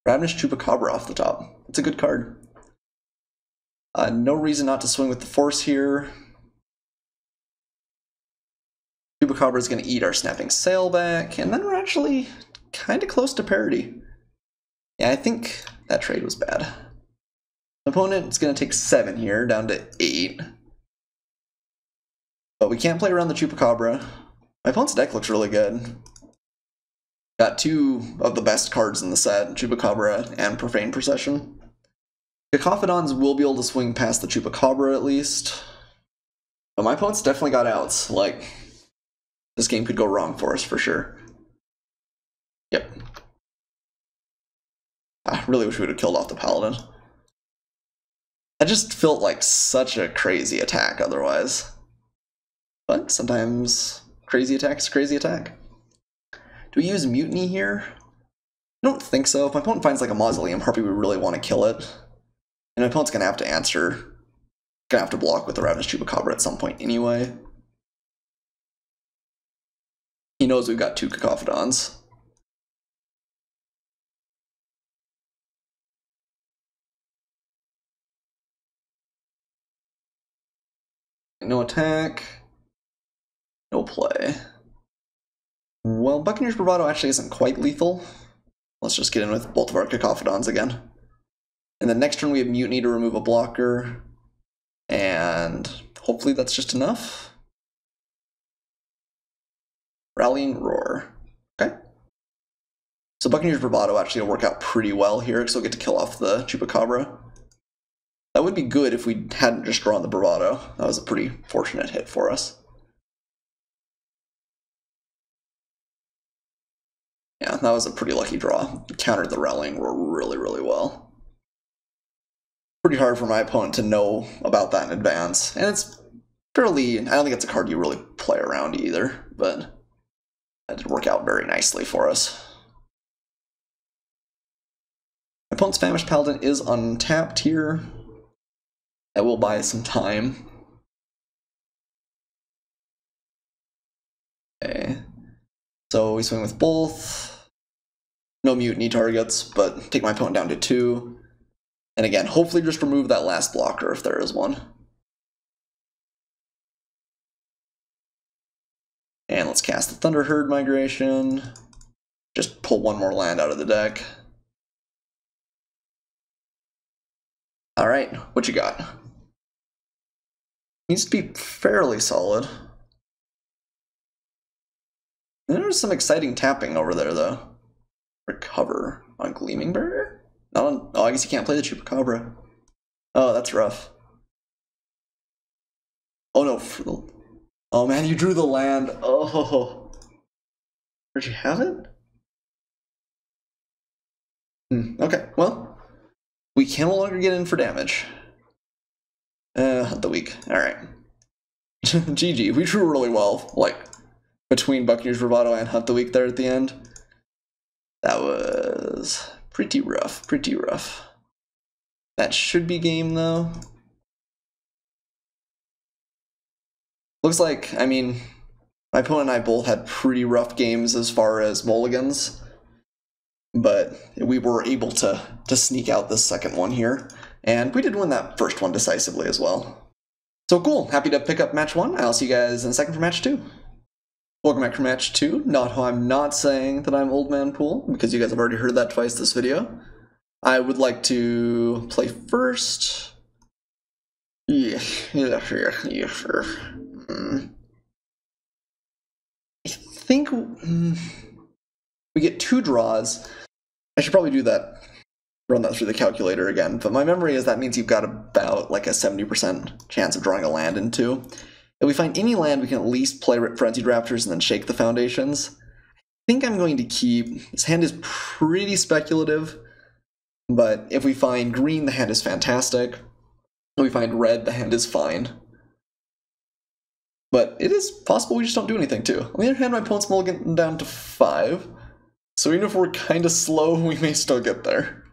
Ravenous Chupacabra off the top. It's a good card. No reason not to swing with the Force here. Chupacabra is going to eat our Snapping Sailback, and then we're actually kind of close to parity. Yeah, I think that trade was bad. The opponent is going to take 7 here, down to 8. But we can't play around the Chupacabra. My opponent's deck looks really good. Got 2 of the best cards in the set, Chupacabra and Profane Procession. Cacophedons will be able to swing past the Chupacabra at least. But my opponent's definitely got outs. Like, this game could go wrong for us for sure. Yep. I really wish we would have killed off the Paladin. That just felt like such a crazy attack otherwise. But sometimes crazy attack is crazy attack. Do we use Mutiny here? I don't think so. If my opponent finds like a Mausoleum Harpy, we really want to kill it. And my opponent's gonna have to answer. Gonna have to block with the Ravenous Chupacabra at some point anyway. He knows we've got 2 Cacophonons. No attack. No play. Well, Buccaneer's Bravado actually isn't quite lethal. Let's just get in with both of our Cacophonons again. And then next turn we have Mutiny to remove a blocker. And hopefully that's just enough. Rallying Roar. Okay. So Buccaneer's Bravado actually will work out pretty well here, because we'll get to kill off the Chupacabra. That would be good if we hadn't just drawn the Bravado. That was a pretty fortunate hit for us. Yeah, that was a pretty lucky draw. Countered the Rallying Roar really, really well. Pretty hard for my opponent to know about that in advance. And it's fairly, I don't think it's a card you really play around either, but that did work out very nicely for us. My opponent's Famished Paladin is untapped here. That will buy some time. Okay. So we swing with both. No Mutiny targets, but take my opponent down to 2. And again, hopefully just remove that last blocker if there is one. And let's cast the Thunder Herd Migration. Just pull one more land out of the deck. Alright, what you got? Needs to be fairly solid. There's some exciting tapping over there, though. Recover on Gleaming Barrier? Not on, oh, I guess you can't play the Chupacabra. Oh, that's rough. Oh no, oh man, you drew the land. Oh. Where'd you have it? Okay, well, we can no longer get in for damage. Hunt the Weak. Alright. GG. We drew really well, like, between Buccaneer's Bravado and Hunt the Weak there at the end. That was pretty rough, pretty rough. That should be game, though. Looks like, I mean, my opponent and I both had pretty rough games as far as mulligans, but we were able to sneak out this second one here, and we did win that first one decisively as well. So cool, happy to pick up match 1. I'll see you guys in a second for match 2. Welcome back for match 2. I'm not saying that I'm Old Man Poole, because you guys have already heard that twice this video. I would like to play first. Yeah, sure. I think we get 2 draws. I should probably do that, run that through the calculator again, but my memory is that means you've got about like a 70% chance of drawing a land in 2. If we find any land, we can at least play Frenzied Raptors and then shake the foundations. I think I'm going to keep, this hand is pretty speculative, but if we find green, the hand is fantastic. If we find red, the hand is fine. But it is possible we just don't do anything too. On the other hand, my opponent's mulligan down to 5. So even if we're kind of slow, we may still get there.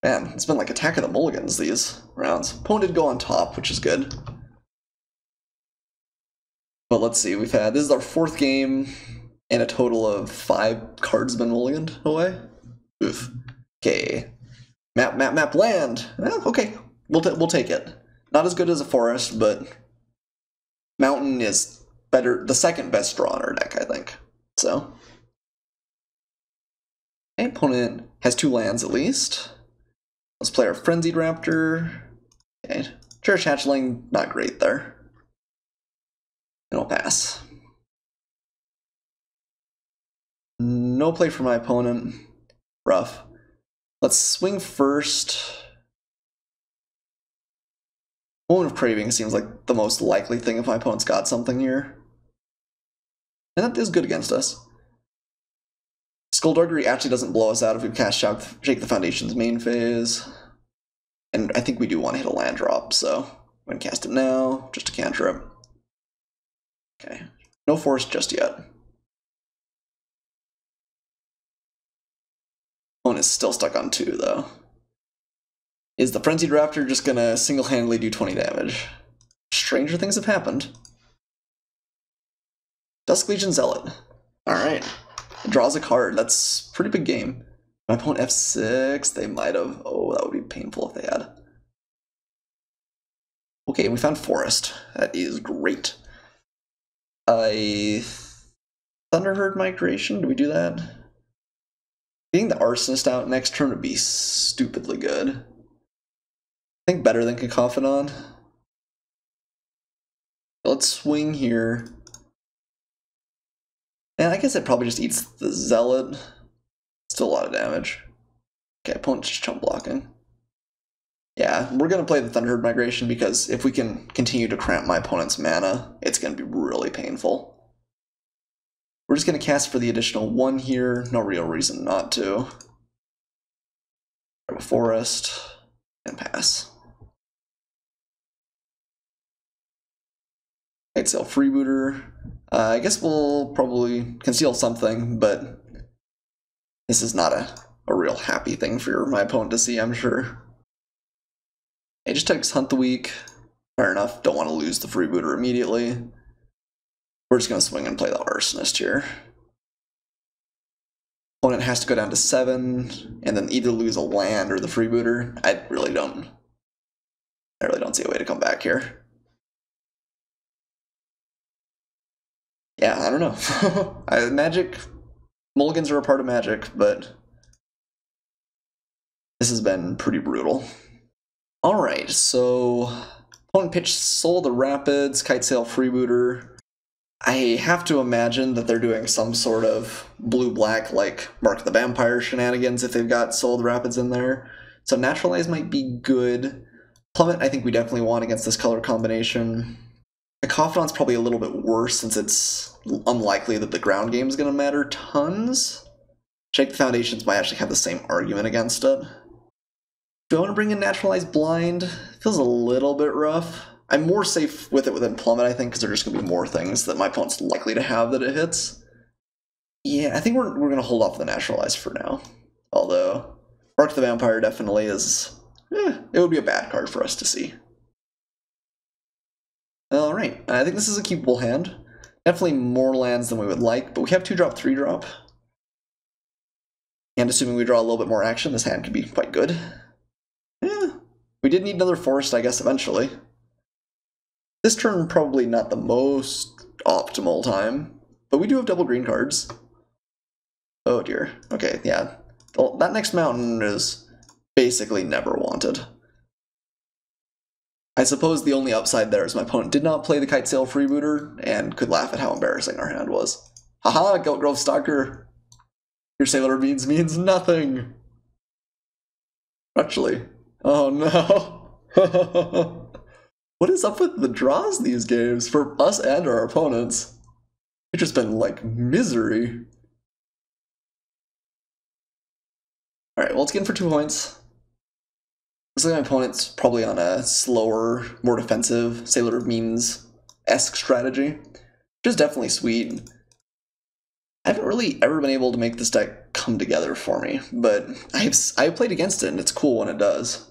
Man, it's been like Attack of the Mulligans these rounds. Opponent did go on top, which is good. But let's see, we've had, this is our 4th game, and a total of 5 cards been mulliganed away. Oof. Okay. Map, land! Okay, we'll take it. Not as good as a forest, but mountain is better, the second best draw on our deck, I think. So. My opponent has 2 lands at least. Let's play our Frenzied Raptor. Okay. Cherish Hatchling, not great there. And I'll pass. No play for my opponent. Rough. Let's swing first. Moment of Craving seems like the most likely thing if my opponent's got something here. And that is good against us. Skullduggery actually doesn't blow us out if we cast Shake the Foundation's main phase. And I think we do want to hit a land drop, so I'm going to cast it now, just a cantrip. Okay, no force just yet. Opponent is still stuck on 2, though. Is the Frenzied Raptor just gonna single-handedly do 20 damage? Stranger things have happened. Dusk Legion Zealot. Alright. Draws a card. That's a pretty big game. My opponent F6, they might have... Oh, that would be painful if they had. Okay, we found Forest. That is great. Thunderherd Migration, do we do that? Getting the Arsonist out next turn would be stupidly good. I think better than Cacophodon. Let's swing here. And I guess it probably just eats the Zealot. Still a lot of damage. Okay, opponent's just chump blocking. Yeah, we're going to play the Thunderherd Migration because if we can continue to cramp my opponent's mana, it's going to be really painful. We're just going to cast for the additional 1 here. No real reason not to. Grab a Forest and pass. Exile Freebooter. I guess we'll probably conceal something, but this is not a real happy thing for my opponent to see, I'm sure. It just takes Hunt the Weak. Fair enough, don't want to lose the Freebooter immediately. We're just going to swing and play the Arsonist here. Opponent has to go down to 7, and then either lose a land or the Freebooter. I really don't see a way to come back here. Yeah, I don't know. Magic, mulligans are a part of Magic, but this has been pretty brutal. Alright, so opponent pitched Soul of the Rapids, Kitesail Freebooter. I have to imagine that they're doing some sort of blue-black, like Mark the Vampire shenanigans if they've got Soul of the Rapids in there. So Naturalize might be good. Plummet I think we definitely want against this color combination. Cacophodon's probably a little bit worse since it's unlikely that the ground game is going to matter tons. Shake the Foundations might actually have the same argument against it. Do I want to bring in Naturalized Blind? Feels a little bit rough. I'm more safe with it within Plummet, I think, because there are just going to be more things that my opponent's likely to have that it hits. Yeah, I think we're going to hold off the Naturalized for now. Although, Mark the Vampire definitely is... it would be a bad card for us to see. Alright, I think this is a keepable hand. Definitely more lands than we would like, but we have 2-drop, 3-drop. And assuming we draw a little bit more action, this hand could be quite good. Yeah, we did need another Forest, I guess, eventually. This turn, probably not the most optimal time, but we do have double green cards. Oh dear. Okay, yeah. That next mountain is basically never wanted. I suppose the only upside there is my opponent did not play the Kitesail Freebooter and could laugh at how embarrassing our hand was. Haha, Goat Grove Stalker! Your Sailor Beans means nothing! Actually. Oh no! What is up with the draws these games for us and our opponents? It's just been like misery. Alright, well, let's get in for 2 points. Looks like my opponent's probably on a slower, more defensive Sailor of Means-esque strategy, which is definitely sweet. I haven't really ever been able to make this deck come together for me, but I've played against it and it's cool when it does.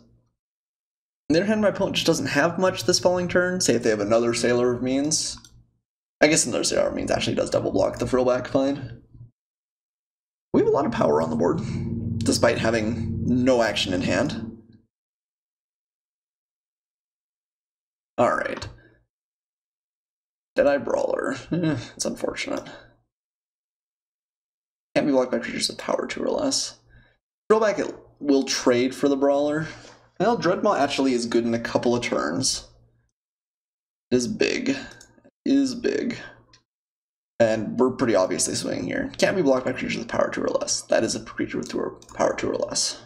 On the other hand, my opponent just doesn't have much this following turn. Say if they have another Sailor of Means. I guess another Sailor of Means actually does double block the Frillback fine. We have a lot of power on the board, despite having no action in hand. Alright. Deadeye Brawler. It's unfortunate. Can't be blocked by creatures with power 2 or less. Frillback it will trade for the Brawler. Well, Dreadmaw actually is good in a couple of turns. It is big. It is big. And we're pretty obviously swinging here. Can't be blocked by creatures with power 2 or less. That is a creature with power 2 or less.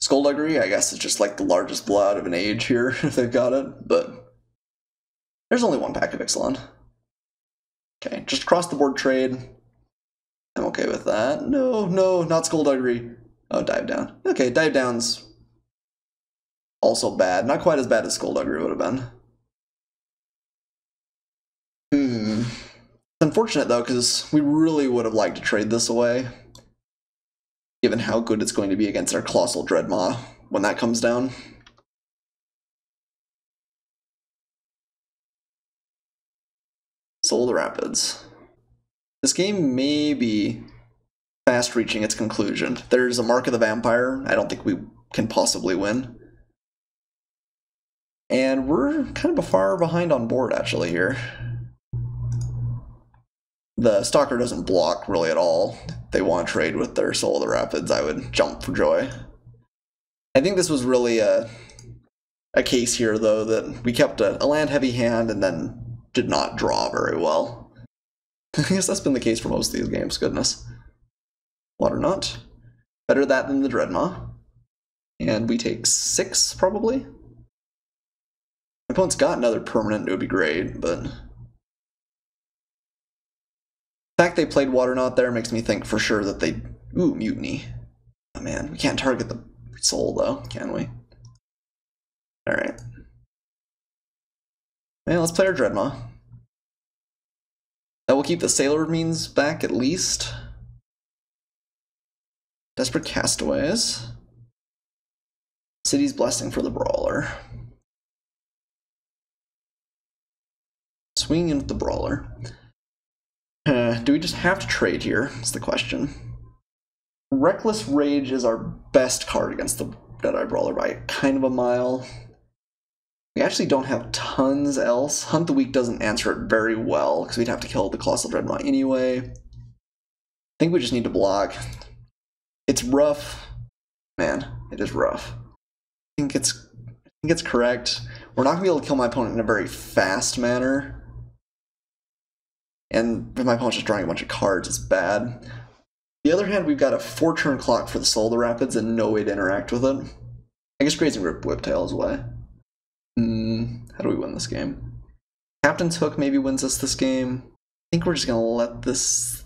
Skullduggery, I guess, is just like the largest blowout of an age here, if they've got it, but there's only 1 pack of Ixalan. Okay, just across the board trade. I'm okay with that. No, not Skullduggery. Oh, Dive Down. Okay, Dive Down's also bad. Not quite as bad as Skullduggery would have been. It's unfortunate, though, because we really would have liked to trade this away. given how good it's going to be against our Colossal Dreadmaw when that comes down. Soul of the Rapids. This game may be fast reaching its conclusion. There's a Mark of the Vampire. I don't think we can possibly win. And we're kind of far behind on board, actually, here. The Stalker doesn't block really at all. If they want to trade with their Soul of the Rapids, I would jump for joy. I think this was really a case here, though, that we kept a land-heavy hand and then did not draw very well. I guess that's been the case for most of these games, goodness. Water Knot. Better that than the Dreadmaw. And we take 6, probably? My opponent's got another permanent, it would be great, but... The fact they played Water Knot there makes me think for sure that they... Ooh, Mutiny. Oh man, we can't target the soul though, can we? Alright. Well, let's play our Dreadmaw. That will keep the Sailor Means back at least. Desperate Castaways. City's Blessing for the Brawler. Swing in with the Brawler. Do we just have to trade here? That's the question. Reckless Rage is our best card against the Deadeye Brawler by kind of a mile. We actually don't have tons else. Hunt the Weak doesn't answer it very well, because we'd have to kill the Colossal Dreadmaw anyway. I think we just need to block. It's rough. Man, it is rough. I think it's correct. We're not going to be able to kill my opponent in a very fast manner. And if my opponent's just drawing a bunch of cards, it's bad. On the other hand, we've got a 4-turn clock for the Soul of the Rapids and no way to interact with it. I guess Grazing Rip Whiptail's away. How do we win this game? Captain's Hook maybe wins us this game. I think we're just going to let this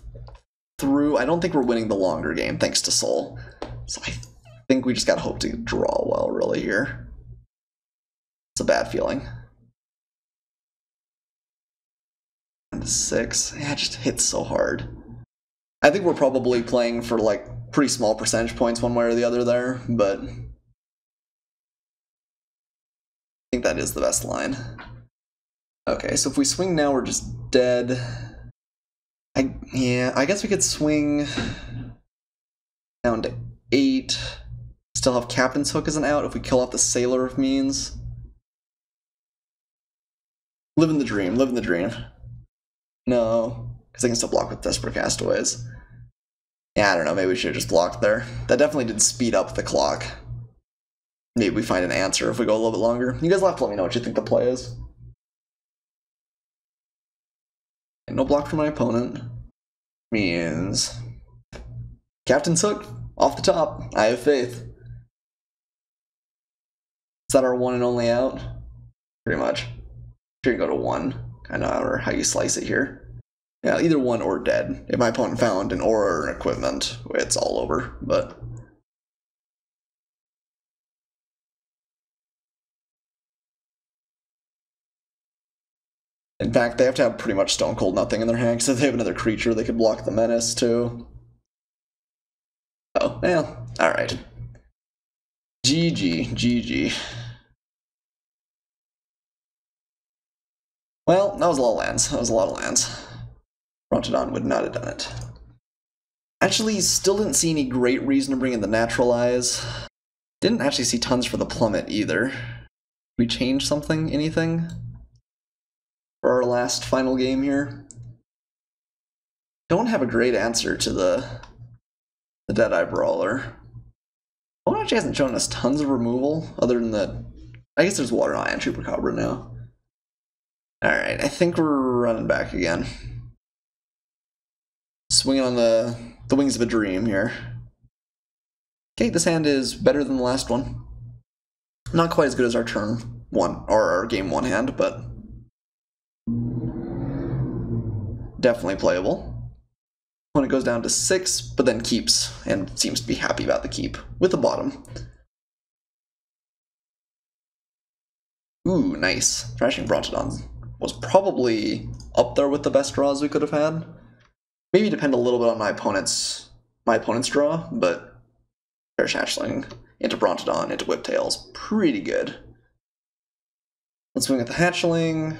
through. I don't think we're winning the longer game, thanks to Soul. So I think we just got to hope to draw well, really, here. It's a bad feeling. 6. Yeah, it just hits so hard. I think we're probably playing for like pretty small percentage points one way or the other there, but I think that is the best line. Okay, so if we swing now, we're just dead. I guess we could swing down to 8. Still have Captain's Hook as an out if we kill off the Sailor of Means. Living the dream, living the dream. No, because I can still block with Desperate Castaways. Yeah, I don't know, maybe we should have just blocked there. That definitely did speed up the clock. Maybe we find an answer if we go a little bit longer. You guys will have to let me know what you think the play is. And no block for my opponent. Means... Captain's Hook, off the top. I have faith. Is that our one and only out? Pretty much. Sure, you go to 1. Kind of, or how you slice it here. Yeah, either 1 or dead. If my opponent found an aura or an equipment, it's all over, but... In fact, they have to have pretty much Stone Cold Nothing in their hand, because if they have another creature, they could block the Menace, too. Oh, well, alright. GG, GG. Well, that was a lot of lands. That was a lot of lands. Brontodon would not have done it. Actually, still didn't see any great reason to bring in the Naturalize. Didn't actually see tons for the Plummet either. Did we change something? Anything? For our last final game here? Don't have a great answer to the Deadeye Brawler. Well, actually hasn't shown us tons of removal, other than the... I guess there's Water Knot and Chupacabra now. Alright, I think we're running back again. Swinging on the wings of a dream here. Okay, this hand is better than the last one. Not quite as good as our turn 1, or our game 1 hand, but definitely playable. When it goes down to 6, but then keeps, and seems to be happy about the keep, with the bottom. Ooh, nice. Thrashing Brontodon was probably up there with the best draws we could have had. Maybe depend a little bit on my opponent's draw, but Cherish Hatchling into Brontodon into Whiptail's pretty good. Let's swing at the Hatchling.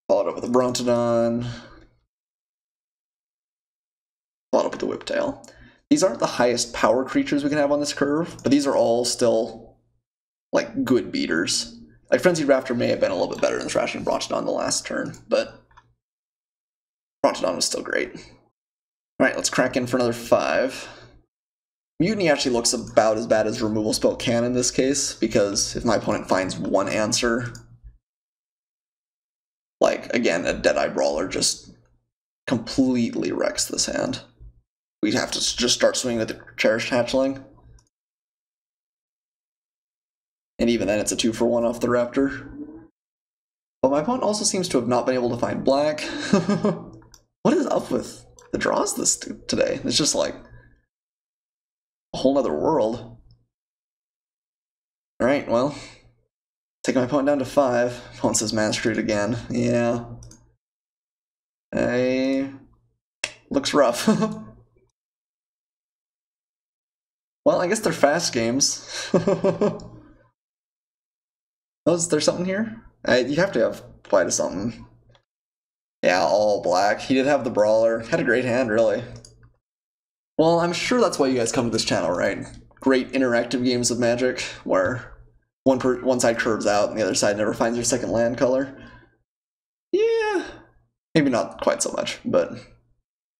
Followed up with the Brontodon. Followed up with the Whiptail. These aren't the highest power creatures we can have on this curve, but these are all still, like, good beaters. Like, Frenzied Raptor may have been a little bit better than thrashing Brontodon the last turn, but Brontodon was still great. Alright, let's crack in for another 5. Mutiny actually looks about as bad as Removal Spell can in this case, because if my opponent finds one answer, like, again, a Deadeye Brawler just completely wrecks this hand. We'd have to just start swinging with the Cherished Hatchling. And even then, it's a 2-for-1 off the Raptor. But my opponent also seems to have not been able to find black. What is up with the draws today? It's just like a whole nother world. Alright, well, taking my opponent down to 5. Opponent says Man Screwed again. Yeah. Looks rough. Well, I guess they're fast games. Oh, is there something here? You have to have quite a something. Yeah, all black. He did have the Brawler. Had a great hand, really. Well, I'm sure that's why you guys come to this channel, right? Great interactive games of Magic, where one side curves out and the other side never finds their second land color. Yeah, maybe not quite so much, but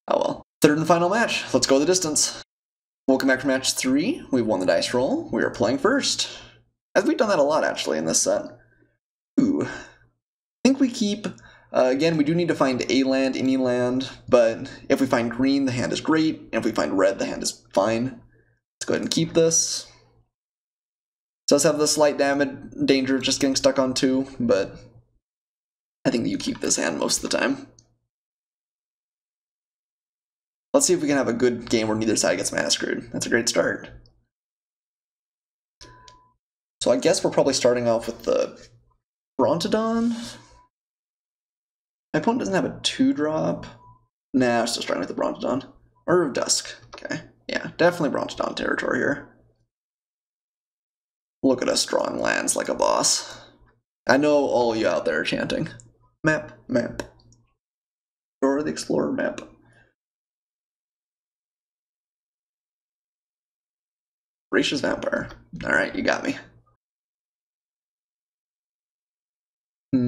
oh well. Third and final match. Let's go the distance. Welcome back for match 3. We've won the dice roll. We are playing first. As we've done that a lot, actually, in this set. Ooh. I think we keep... again, we do need to find a land, any land, but if we find green, the hand is great, and if we find red, the hand is fine. Let's go ahead and keep this. It does have the slight danger of just getting stuck on 2, but I think that you keep this hand most of the time. Let's see if we can have a good game where neither side gets massacred. That's a great start. So I guess we're probably starting off with the Brontodon. My opponent doesn't have a 2-drop. Nah, I'm still starting with the Brontodon. Order of Dusk. Okay. Yeah, definitely Brontodon territory here. Look at us drawing lands like a boss. I know all of you out there are chanting. Map, map. Or the Explorer map. Voracious Vampire. Alright, you got me.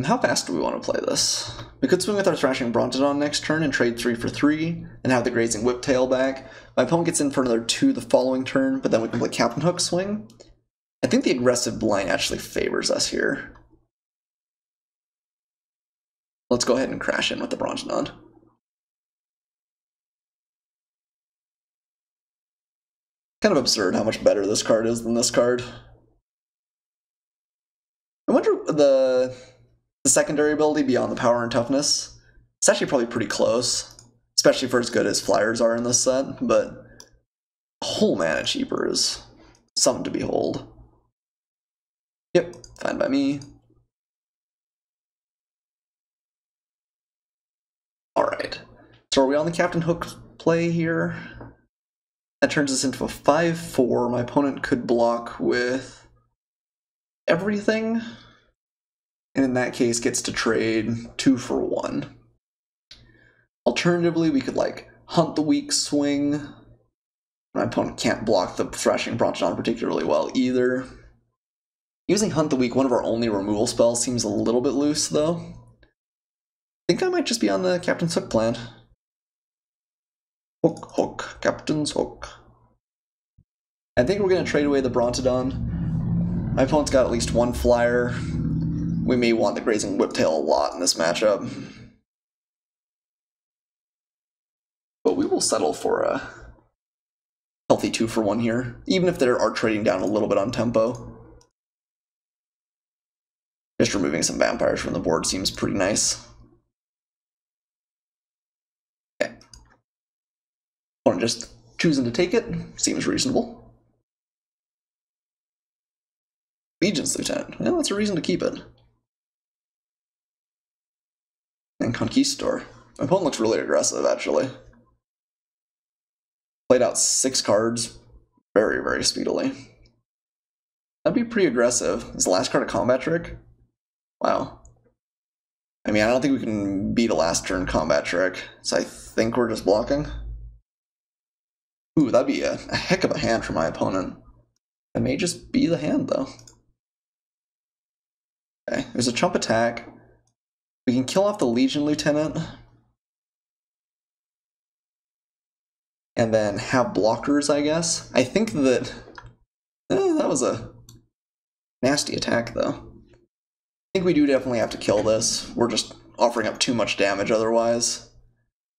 How fast do we want to play this? We could swing with our Thrashing Brontodon next turn and trade 3 for 3, and have the Grazing Whiptail back. My opponent gets in for another 2 the following turn, but then we can play Captain Hook swing. I think the aggressive blind actually favors us here. Let's go ahead and crash in with the Brontodon. Kind of absurd how much better this card is than this card. I wonder the secondary ability beyond the power and toughness. It's actually probably pretty close, especially for as good as flyers are in this set, but a whole mana cheaper is something to behold. Yep, fine by me. Alright, so are we on the Captain Hook play here? That turns us into a 5-4. My opponent could block with everything, and in that case gets to trade 2 for 1. Alternatively, we could like Hunt the Weak swing. My opponent can't block the Thrashing Brontodon particularly well either. Using Hunt the Weak, one of our only removal spells, seems a little bit loose though. I think I might just be on the Captain's Hook plan. Hook, hook, Captain's Hook. I think we're going to trade away the Brontodon. My opponent's got at least 1 flyer. We may want the Grazing Whiptail a lot in this matchup. But we will settle for a healthy 2 for 1 here, even if they are trading down a little bit on tempo. Just removing some vampires from the board seems pretty nice. Okay. Opponent just choosing to take it seems reasonable. Legion's Lieutenant. Well, that's a reason to keep it. And Conquistador. My opponent looks really aggressive, actually. Played out 6 cards very, very speedily. That'd be pretty aggressive. Is the last card a combat trick? Wow. I mean, I don't think we can beat a last turn combat trick, so I think we're just blocking. Ooh, that'd be a heck of a hand for my opponent. It may just be the hand, though. Okay, there's a chump attack. We can kill off the Legion Lieutenant. And then have blockers, I guess. I think that... that was a nasty attack, though. I think we do definitely have to kill this. We're just offering up too much damage otherwise.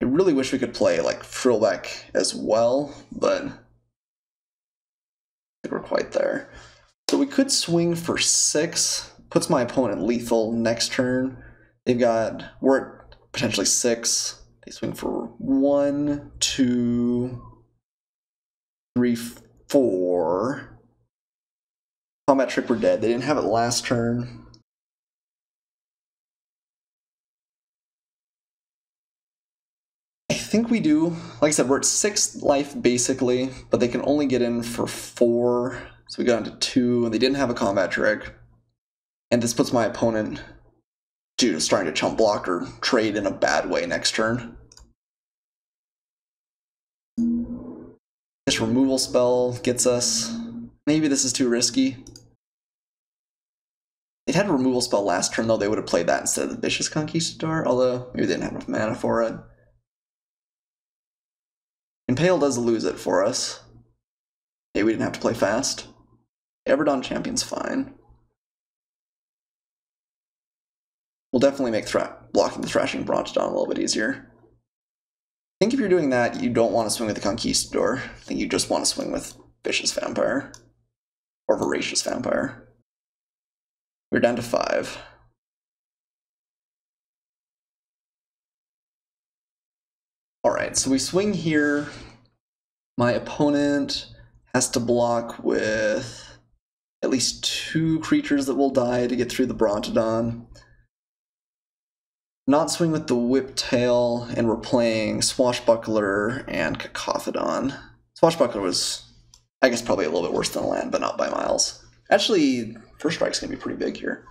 I really wish we could play, like, Frillback as well, but... I think we're quite there. So we could swing for 6. Puts my opponent lethal next turn. We're at potentially 6. They swing for 1, 2, 3, 4. Combat trick, we're dead. They didn't have it last turn. I think we do. Like I said, we're at 6 life basically, but they can only get in for 4. So we got into 2, and they didn't have a combat trick. And this puts my opponent just trying to chump block or trade in a bad way next turn. This removal spell gets us. Maybe this is too risky. It had a removal spell last turn, though. They would have played that instead of the Vicious Conquistador, although maybe they didn't have enough mana for it. Impale does lose it for us. Maybe we didn't have to play fast. Everdon Champion's fine. We'll definitely make blocking the Thrashing Brontodon a little bit easier. I think if you're doing that, you don't want to swing with the Conquistador. I think you just want to swing with Vicious Vampire. Or Voracious Vampire. We're down to 5. Alright, so we swing here. My opponent has to block with at least 2 creatures that will die to get through the Brontodon. Not swing with the Whiptail, and we're playing Swashbuckler and Cacophodon. Swashbuckler was, I guess, probably a little bit worse than a land, but not by miles. Actually, First Strike's going to be pretty big here.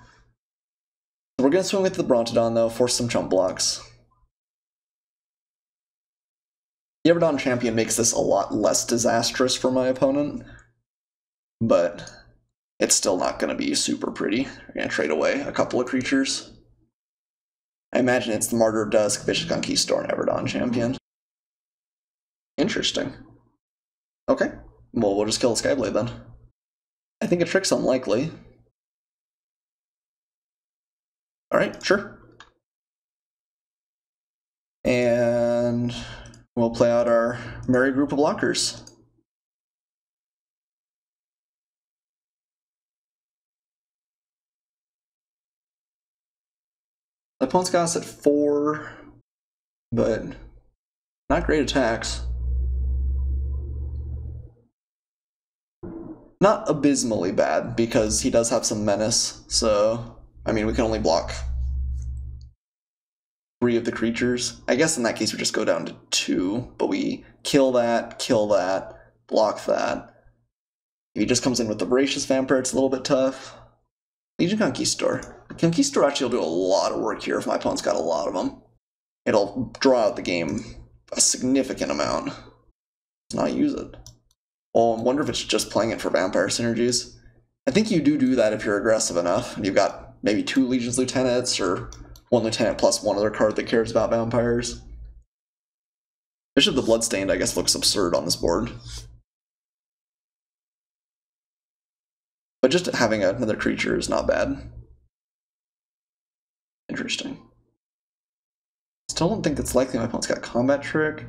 So we're going to swing with the Brontodon, though, force some chump blocks. The Everdon Champion makes this a lot less disastrous for my opponent, but it's still not going to be super pretty. We're going to trade away a couple of creatures. I imagine it's the Martyr of Dusk, Vicious Conquistador, and Everdon Champion. Interesting. Okay, well, we'll just kill the Skyblade then. I think a trick's unlikely. Alright, sure. And we'll play out our merry group of blockers. The opponent's got us at 4, but not great attacks. Not abysmally bad, because he does have some menace, so, I mean, we can only block 3 of the creatures. I guess in that case we just go down to 2, but we kill that, block that. If he just comes in with the Voracious Vampire, it's a little bit tough. Legion Conquistador. Conquistador actually will do a lot of work here if my opponent's got a lot of them. It'll draw out the game a significant amount. Let's not use it. Oh, I wonder if it's just playing it for vampire synergies. I think you do that if you're aggressive enough, and you've got maybe 2 Legion's Lieutenants, or 1 Lieutenant plus 1 other card that cares about vampires. Bishop the Bloodstained, I guess, looks absurd on this board. But just having another creature is not bad. Interesting. Still don't think it's likely my opponent's got a combat trick.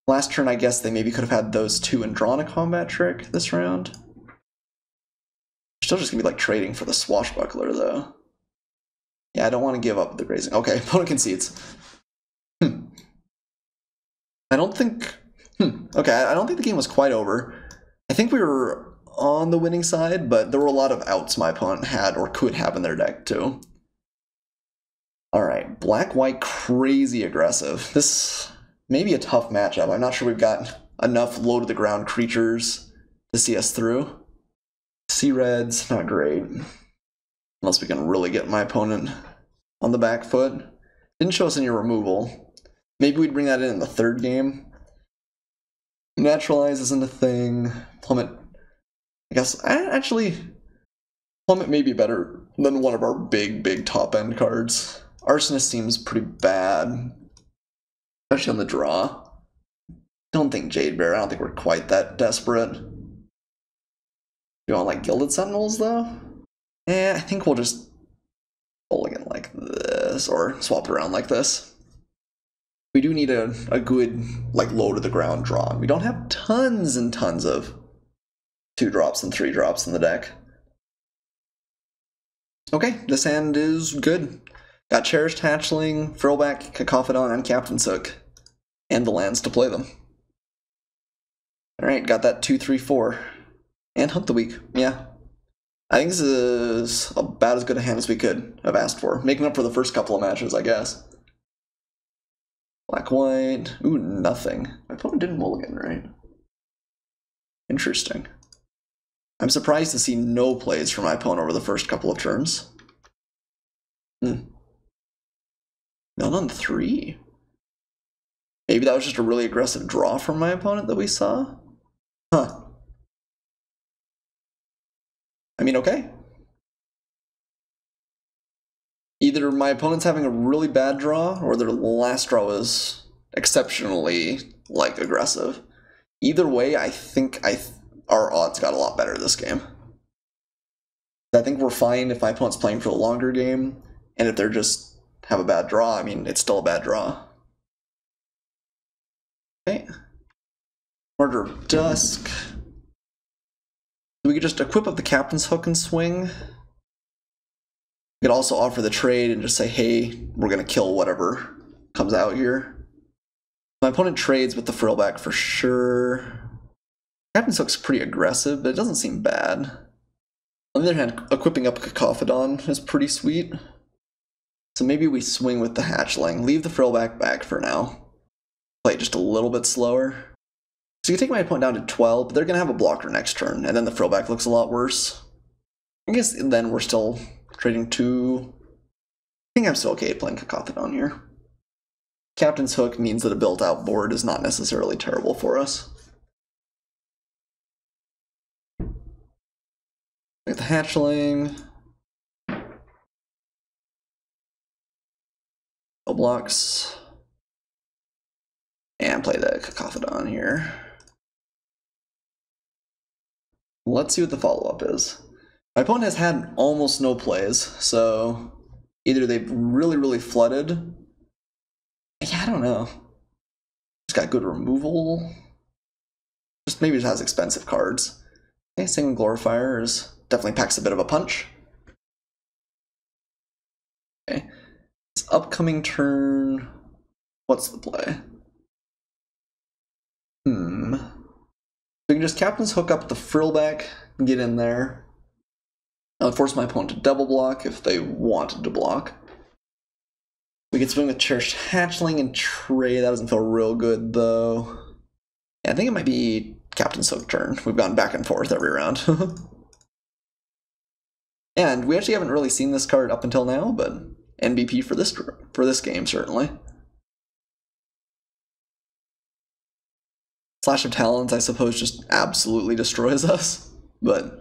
Last turn, I guess they maybe could have had those 2 and drawn a combat trick this round. Still just gonna be like trading for the Swashbuckler, though. Yeah, I don't want to give up the grazing. Okay, opponent concedes. I don't think... Okay, I don't think the game was quite over. I think we were on the winning side, but there were a lot of outs my opponent had or could have in their deck, too. Alright, black-white, crazy aggressive. This may be a tough matchup. I'm not sure we've got enough low-to-the-ground creatures to see us through. Sea Red's not great. Unless we can really get my opponent on the back foot. Didn't show us any removal. Maybe we'd bring that in the third game. Naturalize isn't a thing. Plummet, I guess, actually, Plummet may be better than one of our big top-end cards. Arsonist seems pretty bad, especially on the draw. Don't think Jade Bear, I don't think we're quite that desperate. You want, like, Gilded Sentinels, though? I think we'll just mulligan like this, or swap it around like this. We do need a good, like, low-to-the-ground draw. We don't have tons and tons of 2-drops and 3-drops in the deck. Okay, this hand is good. Got Cherished Hatchling, Frillback, Cacophodon, and Captain's Hook. And the lands to play them. Alright, got that 2-3-4. And Hunt the Weak, yeah. I think this is about as good a hand as we could have asked for. Making up for the first couple of matches, I guess. Black-white, ooh, nothing. My opponent didn't mulligan, right? Interesting. I'm surprised to see no plays from my opponent over the first couple of turns. None on 3. Maybe that was just a really aggressive draw from my opponent that we saw? Huh. I mean, okay. Either my opponent's having a really bad draw, or their last draw was exceptionally, like, aggressive. Either way, I think our odds got a lot better this game. I think we're fine if my opponent's playing for the longer game, and if they're just have a bad draw, I mean, it's still a bad draw. Okay. Order of Dusk. We could just equip up the Captain's Hook and swing. We could also offer the trade and just say, hey, we're going to kill whatever comes out here. My opponent trades with the Frillback for sure. Captain's Hook's pretty aggressive, but it doesn't seem bad. On the other hand, equipping up Cacophodon is pretty sweet. So maybe we swing with the Hatchling. Leave the Frillback back for now. Play it just a little bit slower. So you take my opponent down to 12, but they're going to have a blocker next turn, and then the Frillback looks a lot worse. I guess then we're still trading 2. I think I'm still okay playing Cacophodon here. Captain's Hook means that a built-out board is not necessarily terrible for us. Get the Hatchling. Blocks. And play the Cacophodon here. Let's see what the follow-up is. My opponent has had almost no plays, so either they've really flooded. Yeah, I don't know. Just got good removal. Just maybe just has expensive cards. Okay, Sanguine Glorifier definitely packs a bit of a punch. Okay. This upcoming turn, what's the play? We can just Captain's Hook up the Frillback and get in there. I would force my opponent to double block if they wanted to block. We could swing with Cherished Hatchling and trade. That doesn't feel real good, though. Yeah, I think it might be Captain's Hook turn. We've gone back and forth every round. And we actually haven't really seen this card up until now, but NBP for this game, certainly. Slash of Talons, I suppose, just absolutely destroys us. But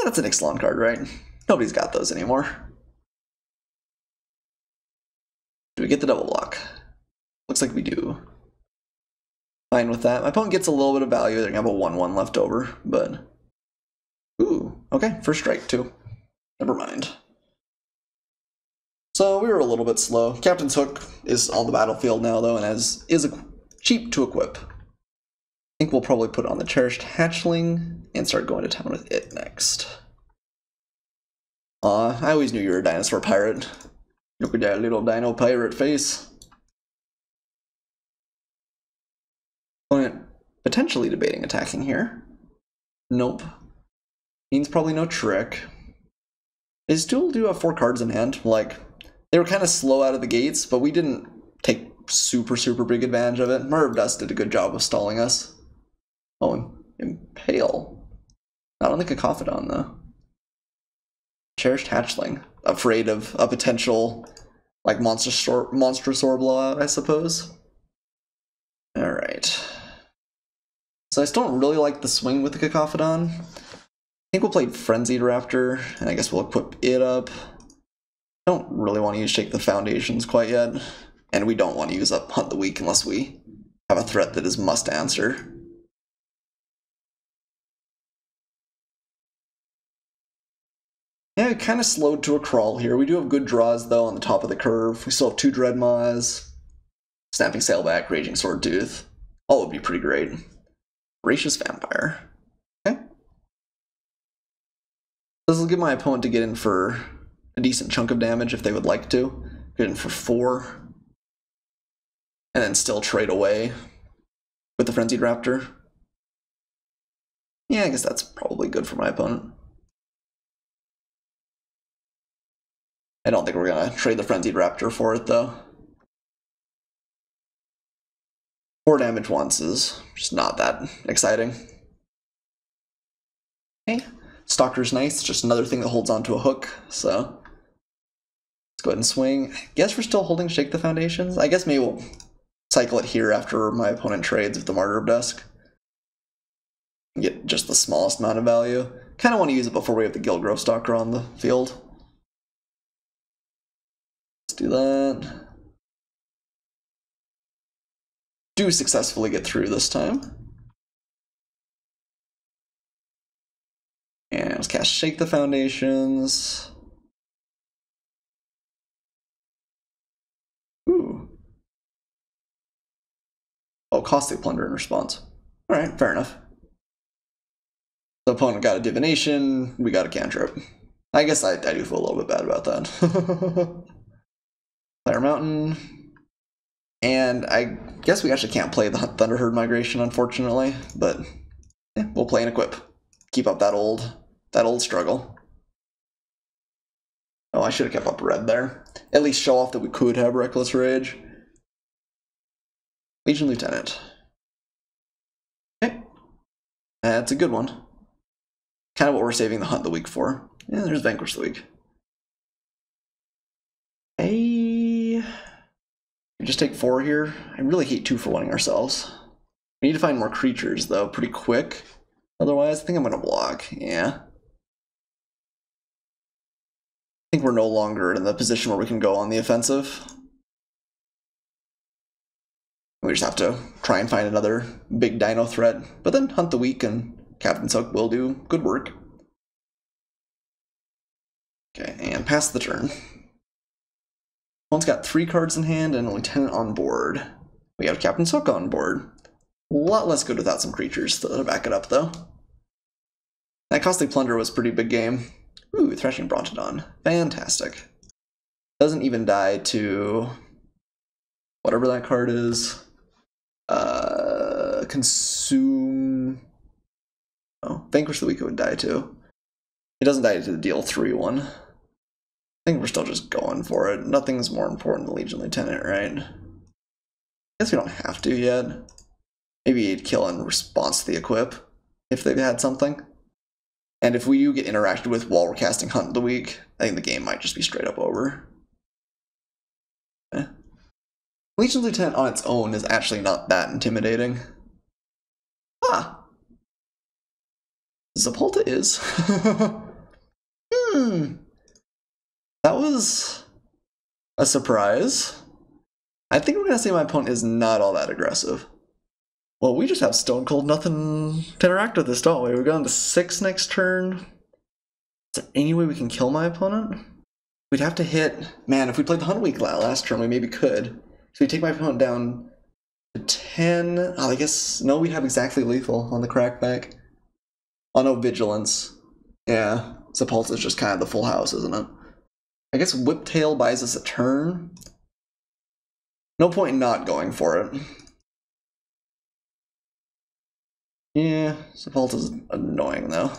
that's an Ixalan card, right? Nobody's got those anymore. Do we get the double block? Looks like we do. Fine with that. My opponent gets a little bit of value. They're going to have a 1-1 left over, but... Ooh, okay, first strike, too. Never mind. So we were a little bit slow. Captain's Hook is on the battlefield now, though, and is cheap to equip. I think we'll probably put it on the Cherished Hatchling and start going to town with it next. I always knew you were a dinosaur pirate. Look at that little dino pirate face. Opponent potentially debating attacking here. Nope. Means probably no trick. They still do have 4 cards in hand. Like, They were kind of slow out of the gates, but we didn't take super big advantage of it. Murder of Dust did a good job of stalling us. Oh, and Impale. Not on the Cacophodon, though. Cherished Hatchling. Afraid of a potential, like, Monstrosaur blowout, I suppose. Alright. So I still don't really like the swing with the Cacophodon. I think we'll play Frenzied Raptor, and I guess we'll equip it up. Don't really want to use Shake the Foundations quite yet, and we don't want to use up Hunt the Weak unless we have a threat that is must answer. Yeah, it kind of slowed to a crawl here. We do have good draws, though, on the top of the curve. We still have 2 Dreadmaws, Snapping Sailback, Raging Swordtooth. All would be pretty great. Voracious Vampire. Okay. This will give my opponent to get in for a decent chunk of damage if they would like to. Get in for 4. And then still trade away with the Frenzied Raptor. Yeah, I guess that's probably good for my opponent. I don't think we're going to trade the Frenzied Raptor for it, though. 4 damage once is just not that exciting. Okay, Stalker's nice, just another thing that holds onto a hook, so let's go ahead and swing. I guess we're still holding Shake the Foundations. I guess maybe we'll cycle it here after my opponent trades with the Martyr of Dusk. Get just the smallest amount of value. Kind of want to use it before we have the Gilgrove Stalker on the field. Let's do that. Do successfully get through this time. And let's cast Shake the Foundations. Ooh. Oh, Costly Plunder in response. Alright, fair enough. The opponent got a Divination, we got a Cantrip. I guess I do feel a little bit bad about that. Fire Mountain. And I guess we actually can't play the Thunderherd Migration, unfortunately, but we'll play an equip. Keep up that old struggle. Oh, I should have kept up red there. At least show off that we could have Reckless Rage. Legion Lieutenant. Okay. That's a good one. Kind of what we're saving the Hunt the Weak for. Yeah, there's Vanquish the Weak. We just take 4 here. I really hate 2-for-1ing ourselves. We need to find more creatures, though, pretty quick. Otherwise, I think I'm going to block. Yeah. I think we're no longer in the position where we can go on the offensive. We just have to try and find another big dino threat. But then Hunt the Weak and Captain Soak will do good work. Okay, and pass the turn. One's got 3 cards in hand and a Lieutenant on board. We have Captain Sook on board. A lot less good without some creatures to back it up, though. That Costly Plunder was a pretty big game. Ooh, Thrashing Brontodon. Fantastic. Doesn't even die to whatever that card is. Consume. Oh, Vanquish the Weak would die to. It doesn't die to the deal 3 one. I think we're still just going for it. Nothing's more important than Legion Lieutenant, right? I guess we don't have to yet. Maybe he'd kill in response to the equip, if they've had something. And if we do get interacted with while we're casting Hunt of the Week, I think the game might just be straight up over. Okay. Legion Lieutenant on its own is actually not that intimidating. Ah! Zapolta is. That was a surprise. I think we're going to say my opponent is not all that aggressive. Well, we just have Stone Cold nothing to interact with this, don't we? We're going to 6 next turn. Is there any way we can kill my opponent? We'd have to hit... Man, if we played the Hunt Week last turn, we maybe could. So we take my opponent down to 10. Oh, I guess... No, we'd have exactly lethal on the crackback. Oh, no, Vigilance. Yeah, Sepulta's just kind of the full house, isn't it? I guess Whiptail buys us a turn. No point in not going for it. Yeah, Sepulta's annoying, though.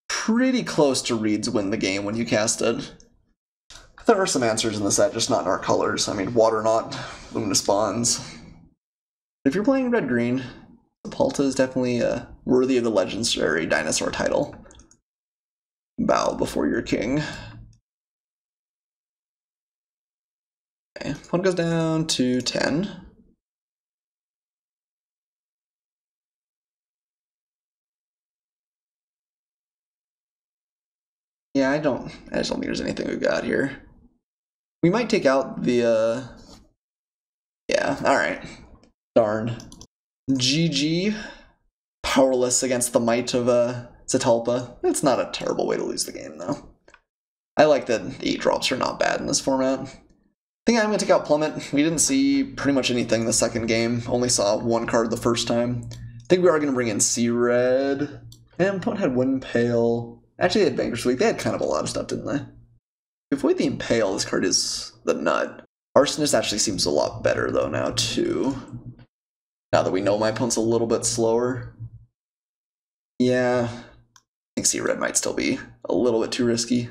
Pretty close to Reed's win the game when you cast it. I There are some answers in the set, just not in our colors. I mean, Water Knot, Luminous Bonds. If you're playing red-green, Sepulta is definitely worthy of the legendary dinosaur title. Bow before your king. Okay, one goes down to 10. Yeah, I just don't think there's anything we've got here. We might take out the, yeah, alright. Darn. GG. Powerless against the might of Zetalpa. It's not a terrible way to lose the game, though. I like that 8-drops are not bad in this format. I think I'm going to take out Plummet. We didn't see pretty much anything the second game. Only saw one card the first time. I think we are going to bring in Sea Red. And opponent had Windpale. Actually, they had Banker's Week. They had kind of a lot of stuff, didn't they? Avoid the Impale. This card is the nut. Arsonist actually seems a lot better, though, now, too. Now that we know my opponent's a little bit slower. Yeah, I think Sea Red might still be a little bit too risky.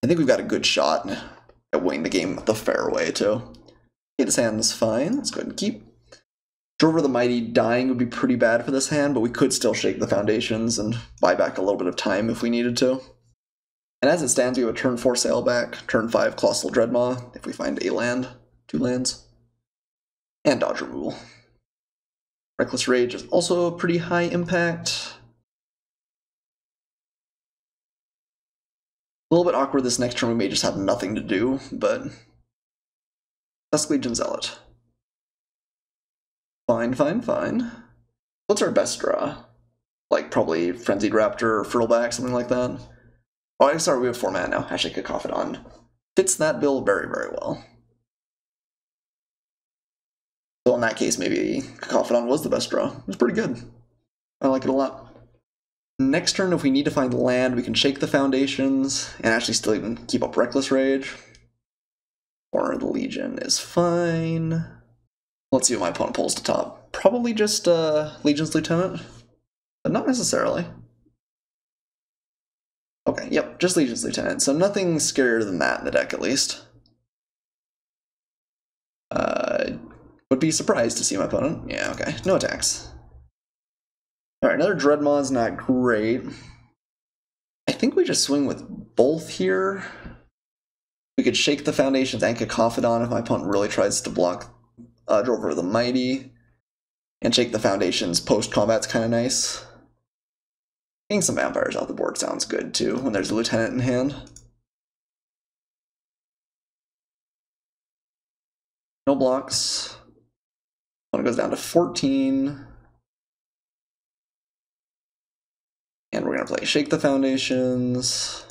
I think we've got a good shot at winning the game the fair way, too. Okay, this hand's fine. Let's go ahead and keep. Drover the Mighty dying would be pretty bad for this hand, but we could still shake the foundations and buy back a little bit of time if we needed to. And as it stands, we have a turn 4 Sailback, turn 5 Colossal Dreadmaw, if we find a land, 2 lands, and dodge removal. Reckless Rage is also a pretty high impact. A little bit awkward this next turn, we may just have nothing to do, but Dusk Legion Zealot. Fine, fine, fine. What's our best draw? Like probably Frenzied Raptor or Frillback, something like that. Oh, I'm sorry, we have 4 mana now. Actually, Cacophedon fits that bill very, very well. So in that case, maybe Cacophedon was the best draw. It was pretty good. I like it a lot. Next turn, if we need to find land, we can shake the foundations and actually still even keep up Reckless Rage. Or the Legion is fine. Let's see what my opponent pulls to top. Probably just Legion's Lieutenant, but not necessarily. Okay, yep, just Legion's Lieutenant, so nothing scarier than that in the deck, at least. Would be surprised to see my opponent. Yeah, okay, no attacks. Alright, another Dreadmaw is not great. I think we just swing with both here. We could shake the foundations and Cacophedon if my opponent really tries to block Drover the Mighty. And shake the foundations post-combat's kind of nice. Getting some vampires off the board sounds good too when there's a lieutenant in hand. No blocks. One goes down to 14. And we're going to play Shake the Foundations.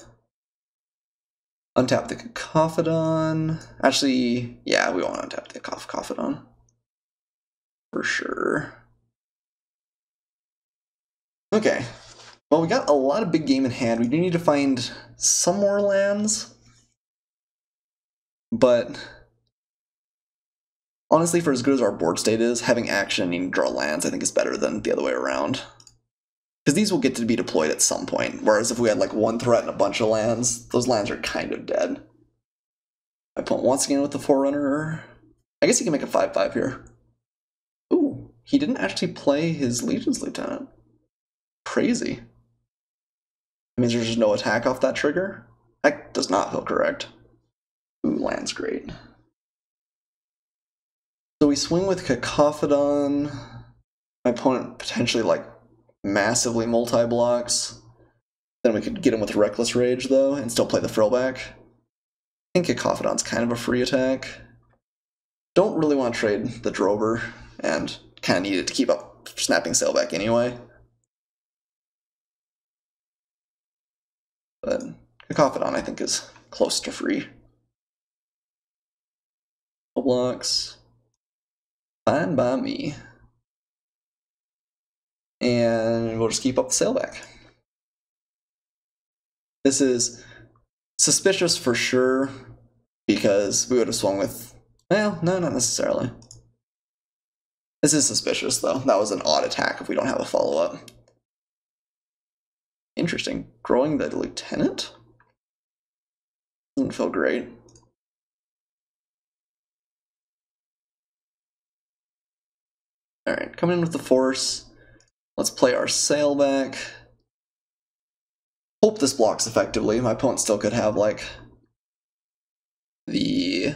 Untap the Cacophedon. Actually, yeah, we want to untap the Cacophedon. For sure. Okay. Well, we got a lot of big game in hand. We do need to find some more lands. But honestly, for as good as our board state is, having action and needing to draw lands I think is better than the other way around. Because these will get to be deployed at some point, whereas if we had like one threat and a bunch of lands, those lands are kind of dead. My opponent once again with the Forerunner. I guess he can make a 5/5 here. Ooh, he didn't actually play his Legion's Lieutenant. Crazy. That means there's just no attack off that trigger? That does not feel correct. Ooh, land's great. So we swing with Cacophedon. My opponent potentially like massively multi-blocks. Then we could get him with Reckless Rage though and still play the Frillback. I think Cacophedon's kind of a free attack. Don't really want to trade the Drover and kind of need it to keep up Snapping Sailback anyway. But Cacophedon I think is close to free. No blocks. Fine by me. And we'll just keep up the Sailback. This is suspicious for sure, because we would have swung with, well, no, not necessarily. This is suspicious though. That was an odd attack if we don't have a follow-up. Interesting. Growing the Lieutenant? Doesn't feel great. Alright, coming in with the force. Let's play our sailback. Hope this blocks effectively. My opponent still could have, like, the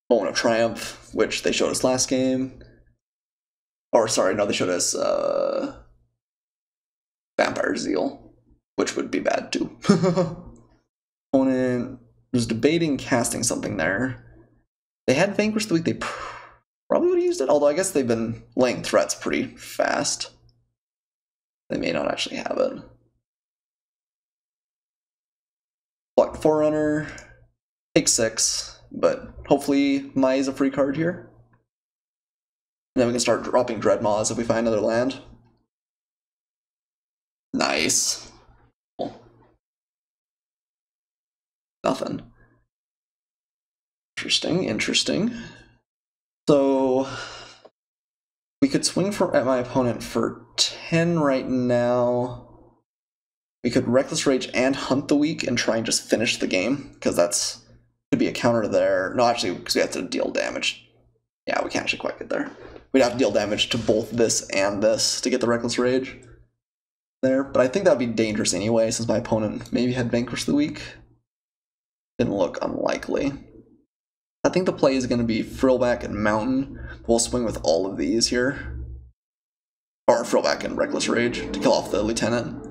moment of triumph, which they showed us last game. Or, sorry, no, they showed us Vampire Zeal, which would be bad too. Opponent was debating casting something there. They had Vanquish the week, they probably would have used it, although I guess they've been laying threats pretty fast. They may not actually have it. Block the Forerunner, take 6, but hopefully Mai's a free card here. And then we can start dropping Dreadmaws if we find another land. Nice. Cool. Nothing. Interesting, interesting. So we could swing at my opponent for 10 right now. We could Reckless Rage and Hunt the Weak and try and just finish the game, because that's could be a counter there. No, actually, because we have to deal damage. Yeah, we can't actually quite get there. We'd have to deal damage to both this and this to get the Reckless Rage there. But I think that would be dangerous anyway, since my opponent maybe had Vanquish the Weak. Didn't look unlikely. I think the play is going to be Frillback and Mountain. We'll swing with all of these here. Or Frillback and Reckless Rage to kill off the Lieutenant.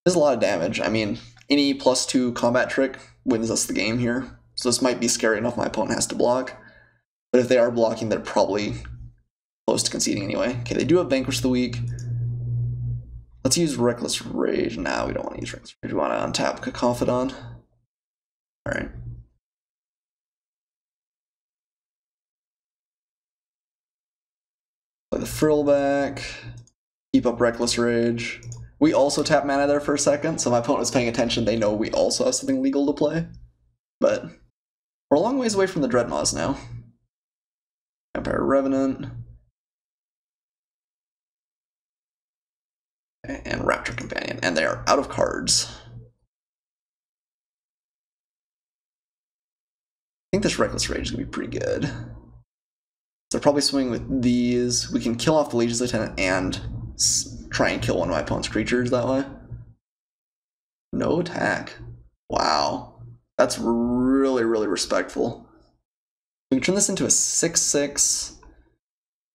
There's a lot of damage. I mean, any +2 combat trick wins us the game here. So this might be scary enough my opponent has to block. But if they are blocking, they're probably close to conceding anyway. Okay, they do have Vanquish the Weak. Let's use Reckless Rage. Nah, we don't want to use Reckless Rage. We want to untap Cacophedon. Alright. Play the Frillback. Keep up Reckless Rage. We also tap mana there for a second, so my opponent was paying attention. They know we also have something legal to play. But we're a long ways away from the Dreadmaws now. Vampire Revenant. And Raptor Companion. And they are out of cards. I think this Reckless Rage is going to be pretty good. So probably swing with these. We can kill off the Legion's Lieutenant and try and kill one of my opponent's creatures that way. No attack. Wow. That's really, really respectful. We can turn this into a 6/6.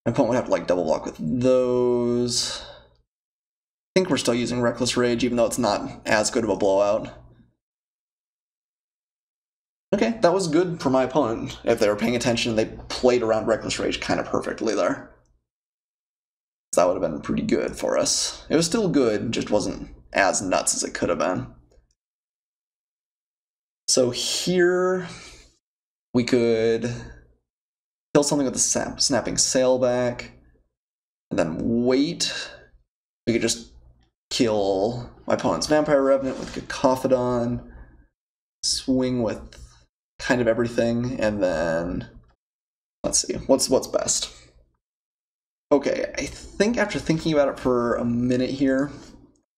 My opponent would have to like double block with those. I think we're still using Reckless Rage, even though it's not as good of a blowout. Okay, that was good for my opponent. If they were paying attention, they played around Reckless Rage kind of perfectly there. That would have been pretty good for us. It was still good, just wasn't as nuts as it could have been. So here, we could kill something with the Snapping Sailback, and then wait. We could just kill my opponent's Vampire Revenant with Cacophedon, swing with kind of everything, and then let's see, what's best. Okay, I think after thinking about it for a minute here,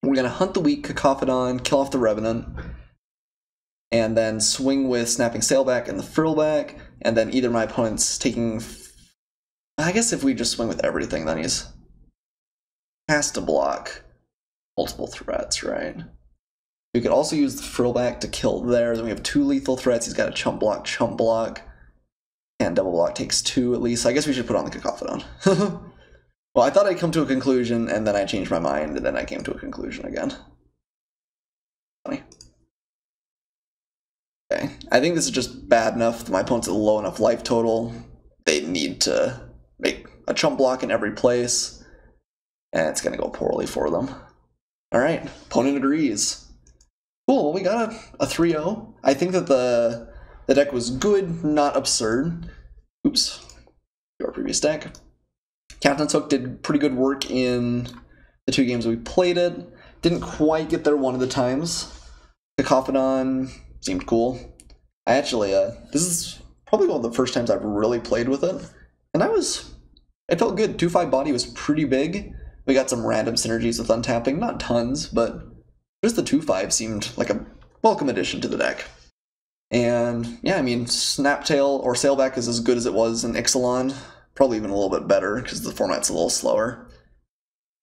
we're going to Hunt the Weak, Cacophedon, kill off the Revenant, and then swing with Snapping Sailback and the Frillback, and then either my opponent's taking... I guess if we just swing with everything, then he's has to block multiple threats, right? We could also use the Frillback to kill there, then we have 2 lethal threats. He's got a chump block, and double block takes 2 at least. So I guess we should put on the Cacophedon. Well, I thought I'd come to a conclusion, and then I changed my mind, and then I came to a conclusion again. Funny. Okay, I think this is just bad enough that my opponent's at a low enough life total. They need to make a chump block in every place, and it's going to go poorly for them. Alright, opponent agrees. Cool, we got a 3-0. I think that the deck was good, not absurd. Oops, your previous deck. Captain's Hook did pretty good work in the 2 games we played it. Didn't quite get there one of the times. Cacophedon seemed cool. I actually, this is probably one of the first times I've really played with it. And it felt good. 2/5 body was pretty big. We got some random synergies with untapping. Not tons, but just the 2/5 seemed like a welcome addition to the deck. And yeah, I mean, Snaptail or Sailback is as good as it was in Ixalan, probably even a little bit better because the format's a little slower.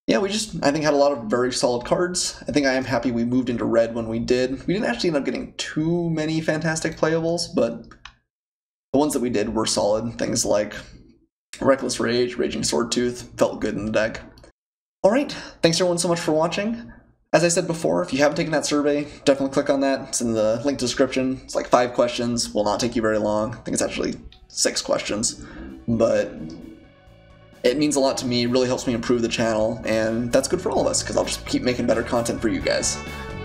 Yeah, we just, I think, had a lot of very solid cards. I think I am happy we moved into red when we did. We didn't actually end up getting too many fantastic playables, but the ones that we did were solid. Things like Reckless Rage, Raging Swordtooth felt good in the deck. Alright, thanks everyone so much for watching. As I said before, if you haven't taken that survey, definitely click on that. It's in the link description. It's like 5 questions, will not take you very long. I think it's actually 6 questions. But it means a lot to me, really helps me improve the channel, and that's good for all of us, because I'll just keep making better content for you guys.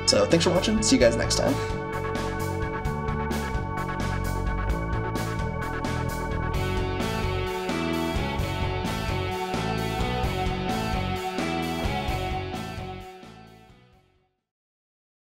So thanks for watching, see you guys next time.